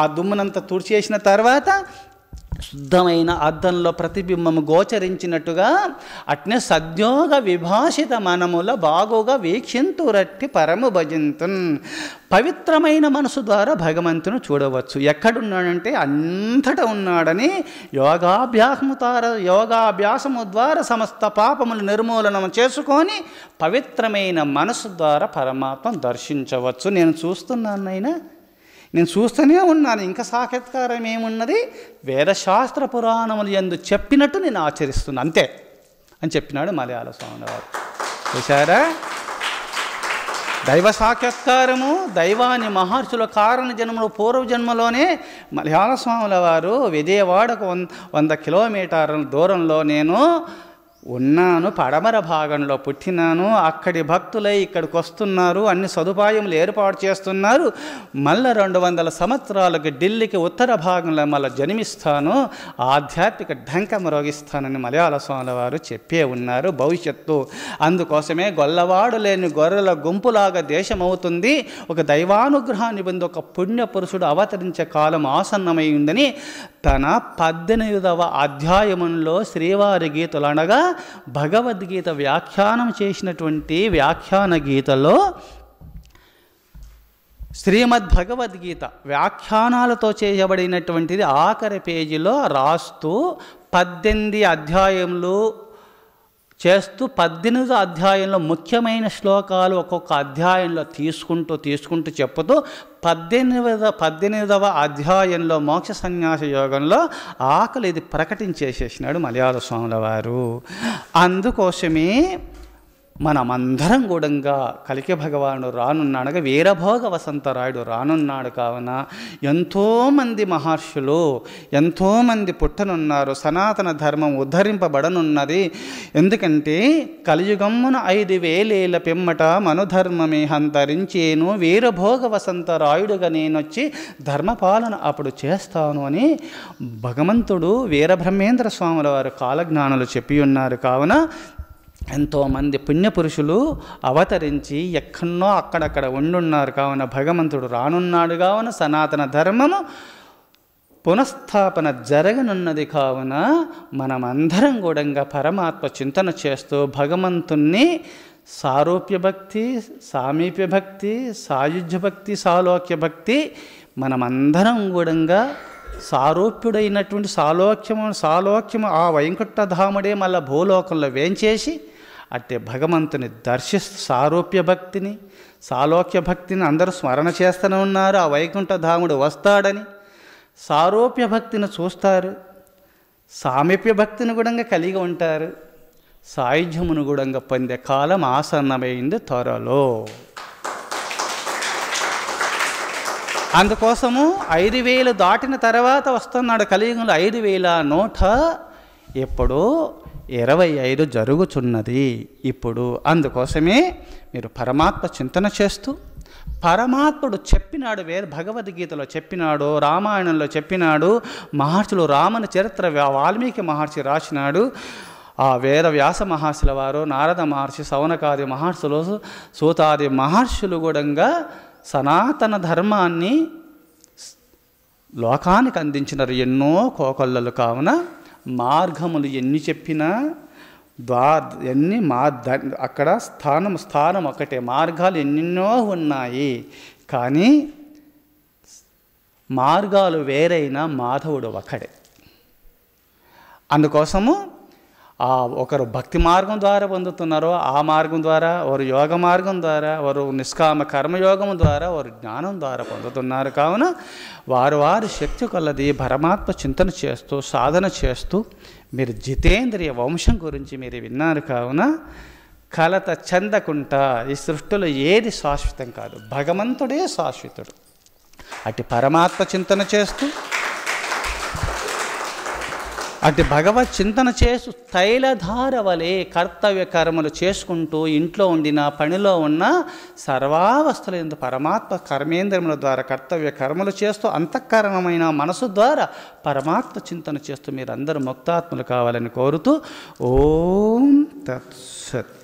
ఆ దుమ్మునంతా తుడిచేసిన తర్వాత శుద్ధమైన అద్దంలో ప్రతిబింబము గోచరించినట్టుగా అట్నే సద్యోగ విభాషిత మనముల బాగుగా వీక్షింతు రట్టి పరము భజింతున్. పవిత్రమైన మనసు ద్వారా భగవంతుని చూడవచ్చు. ఎక్కడున్నాడంటే అంతటా ఉన్నాడని యోగాభ్యాసము ద్వారా సమస్త పాపములు నిర్మూలన చేసుకొని పవిత్రమైన మనసు ద్వారా పరమాత్మ దర్శించవచ్చు. నేను చూస్తున్నాను నాయనా, నేను చూస్తూనే ఉన్నాను, ఇంకా సాక్షాత్కారం ఏమున్నది, వేదశాస్త్ర పురాణములు యందు చెప్పినట్టు నేను ఆచరిస్తున్నాను అంతే అని చెప్పినాడు మలయాళ స్వామి వారు. చూశారా, దైవ సాక్షాత్కారము, దైవాన్ని మహర్షుల కారణ జన్మలో పూర్వజన్మలోనే మలయాళ స్వాముల వారు విజయవాడకు 100 కిలోమీటర్ల దూరంలో నేను ఉన్నాను, పడమర భాగంలో పుట్టినాను, అక్కడి భక్తులై ఇక్కడికి వస్తున్నారు, అన్ని సదుపాయములు ఏర్పాటు చేస్తున్నారు, మళ్ళీ 200 సంవత్సరాలకు ఢిల్లీకి ఉత్తర భాగంలో మళ్ళీ జన్మిస్తాను, ఆధ్యాత్మిక ఢంకం రోగిస్తానని మలయాళ స్వాముల వారు చెప్పే ఉన్నారు భవిష్యత్తు. అందుకోసమే గొల్లవాడు లేని గొర్రెల గుంపులాగా దేశం అవుతుంది, ఒక దైవానుగ్రహాన్ని పొంది ఒక పుణ్య పురుషుడు అవతరించే కాలం ఆసన్నమై ఉందని తన 18వ అధ్యాయములో శ్రీవారి గీతలు అనగా భగవద్గీత వ్యాఖ్యానం చేసినటువంటి వ్యాఖ్యాన గీతలో శ్రీమద్ భగవద్గీత వ్యాఖ్యానాలతో చేయబడినటువంటిది ఆఖరి పేజీలో రాస్తూ 18 అధ్యాయములు చేస్తూ 18వ అధ్యాయంలో ముఖ్యమైన శ్లోకాలు ఒక్కొక్క అధ్యాయంలో తీసుకుంటూ చెప్పుతూ 18వ అధ్యాయంలో మోక్ష సన్యాస యోగంలో ఆకలి ఇది ప్రకటించేసేసినాడు మలయాళ స్వాముల వారు. అందుకోసమే మనమందరం కూడా కలికి భగవానుడు రానున్నాడుగా, వీరభోగ వసంతరాయుడు రానున్నాడు. కావున ఎంతోమంది మహర్షులు ఎంతోమంది పుట్టనున్నారు, సనాతన ధర్మం ఉద్ధరింపబడనున్నది. ఎందుకంటే కలియుగమ్మున 5000 పిమ్మట మనుధర్మమే హంతరించేను, వీరభోగ వసంతరాయుడుగా నేనొచ్చి ధర్మపాలన అప్పుడు చేస్తాను అని భగవంతుడు వీరబ్రహ్మేంద్ర స్వాముల వారు కాలజ్ఞానులు చెప్పి ఉన్నారు. కావున ఎంతోమంది పుణ్యపురుషులు అవతరించి ఎక్కడో అక్కడక్కడ ఉండున్నారు. కావున భగవంతుడు రానున్నాడు. కావున సనాతన ధర్మము పునఃస్థాపన జరగనున్నది. కావున మనమందరం కూడా పరమాత్మ చింతన చేస్తూ భగవంతుణ్ణి సారూప్య భక్తి, సామీప్య భక్తి, సాయుజ్య భక్తి, సాలోక్య భక్తి మనమందరం కూడా సారూప్యుడైనటువంటి సాలోక్యము ఆ వైకుంఠధాముడే మళ్ళీ భూలోకంలో వేంచేసి అట్టే భగవంతుని దర్శిస్తూ సారూప్య భక్తిని, సాలోక్య భక్తిని అందరూ స్మరణ చేస్తూనే ఉన్నారు. ఆ వైకుంఠధాముడు వస్తాడని సారూప్య భక్తిని చూస్తారు, సామీప్య భక్తిని కూడా కలిగి ఉంటారు, సాయుధ్యమును కూడా పొందే కాలం ఆసన్నమైంది త్వరలో. అందుకోసము 5000 దాటిన తర్వాత వస్తున్నాడు కలియుగంలో. 5100 ఎప్పుడు 25 జరుగుచున్నది ఇప్పుడు. అందుకోసమే మీరు పరమాత్మ చింతన చేస్తూ, పరమాత్ముడు చెప్పినాడు, భగవద్గీతలో చెప్పినాడు, రామాయణంలో చెప్పినాడు, మహర్షులు రాముని చరిత్ర వాల్మీకి మహర్షి రాసినాడు, ఆ వేద వ్యాస మహర్షుల వారు, నారద మహర్షి, సౌనకాది మహర్షులు, సూతాది మహర్షులు కూడా సనాతన ధర్మాన్ని లోకానికి అందించినారు ఎన్నో కోకొల్లలు. కావున మార్గములు ఎన్ని చెప్పినా అక్కడ స్థానం ఒకటే, మార్గాలు ఎన్నెన్నో ఉన్నాయి కానీ మార్గాలు వేరైనా మాధవుడు ఒకడే. అందుకోసము ఒకరు భక్తి మార్గం ద్వారా పొందుతున్నారో ఆ మార్గం ద్వారా, వారు యోగ మార్గం ద్వారా, వారు నిష్కామ కర్మయోగం ద్వారా, వారు జ్ఞానం ద్వారా పొందుతున్నారు. కావున వారి శక్తి కొలది పరమాత్మ చింతన చేస్తూ సాధన చేస్తూ మీరు జితేంద్రియ వంశం గురించి మీరు విన్నారు. కావున కలత చెందకుండా ఈ సృష్టిలో ఏది శాశ్వతం కాదు, భగవంతుడే శాశ్వతుడు. అటు పరమాత్మ చింతన చేస్తూ అటు భగవత్ చింతన చేస్తూ తైలధార వలె కర్తవ్య కర్మలు చేసుకుంటూ ఇంట్లో ఉండిన పనిలో ఉన్న సర్వావస్థల యందు పరమాత్మ కర్మేంద్రియముల ద్వారా కర్తవ్య కర్మలు చేస్తూ అంతఃకరణమైన మనసు ద్వారా పరమాత్మ చింతన చేస్తూ మీరందరూ ముక్తాత్ములు కావాలని కోరుతూ ఓం తత్సత్.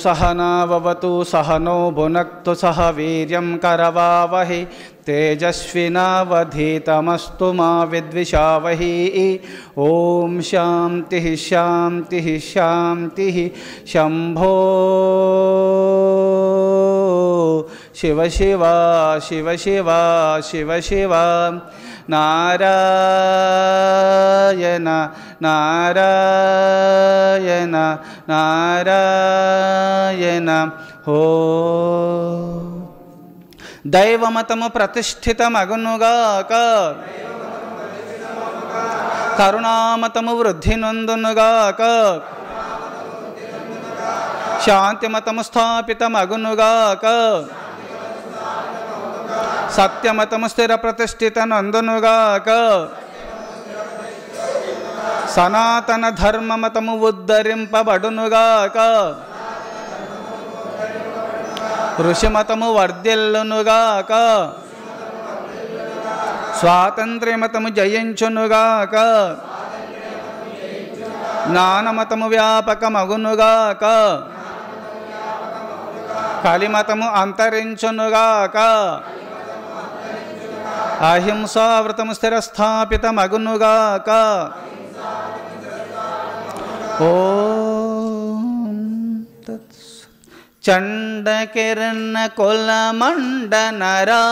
सहनाववतु सहनो भुनक्तु सह वीर्यं करवावहै तेजस्विनावधीतमस्तु मा विद्विषावहै। ओम शांति शांति शांति। शंभो शिव शिव शिव शिव शिव शिव। नारायण नारायण नारायण हो। दैवमतము ప్రతిష్ఠితమగునుగాక కరుణామతము వృద్ధి నొందునుగాక శాంతిమతము స్థాపితమగునుగాక సత్యమతము స్థిర ప్రతిష్ఠిత నందునుగాక సనాతన ధర్మమతము ఉద్ధరింపబడునుగాక ఋషిమతము వర్ధిల్లునుగాక స్వాతంత్ర్యమతము జయించునుగాక జ్ఞానమతము వ్యాపకమగునుగాక కలిమతము అంతరించునుగాక అహింసావ్రతము స్థిరస్థాపితమగునుగాక ఓం చండకిరణ కొలమండనరా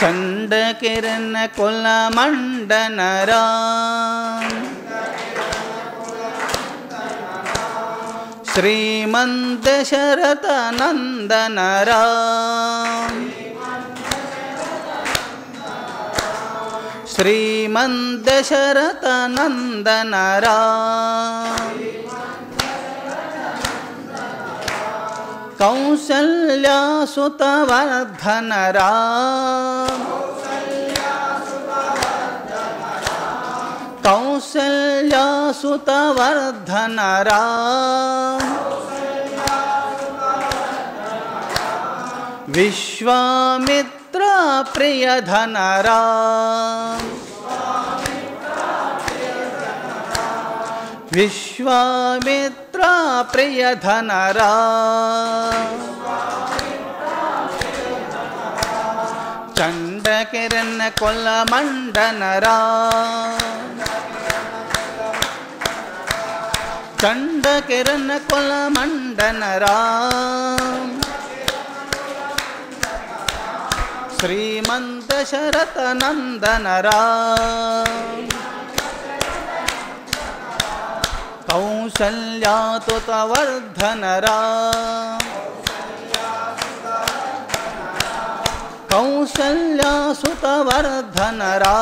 చండకిరణ కొలమండనరా శ్రీమంత శరత నందనరా శ్రీమంత శరత నందనరా కౌసల్యాసుతవర్ధనరా కౌసల్యాసుతవర్ధనరా విశ్వామిత్ర ప్రియధనరా విశ్వామిత్ర ప్రియధనరా చండకిరణ కొలమండనరా చండకిరణ కొలమండనరా శ్రీమంత శరత నందనరా కౌసల్యాతుతవర్ధనరా కౌసల్యాసుతవర్ధనరా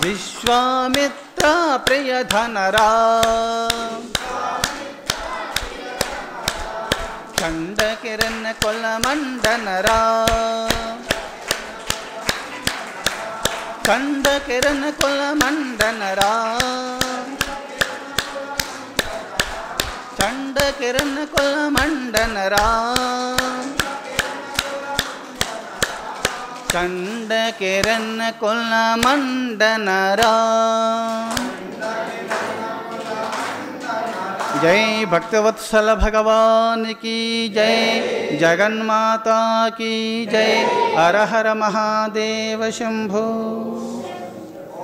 విశ్వామిత్ర ప్రియధనరా చండకిరణ కొలమండనరా చండకిరణ కొలమండనరా చండకిరణ కొలమండనరా చండకిరణ కొలమండనరా। जय भक्तवत्सल भगवान की जय, जगन्माता की जय। हर हर महादेव शंभो।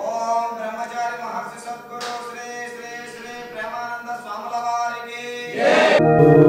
ओम ब्रह्मचारी महर्षि सद्गुरु श्री श्री श्री प्रेमानंद स्वामी वारी की जय।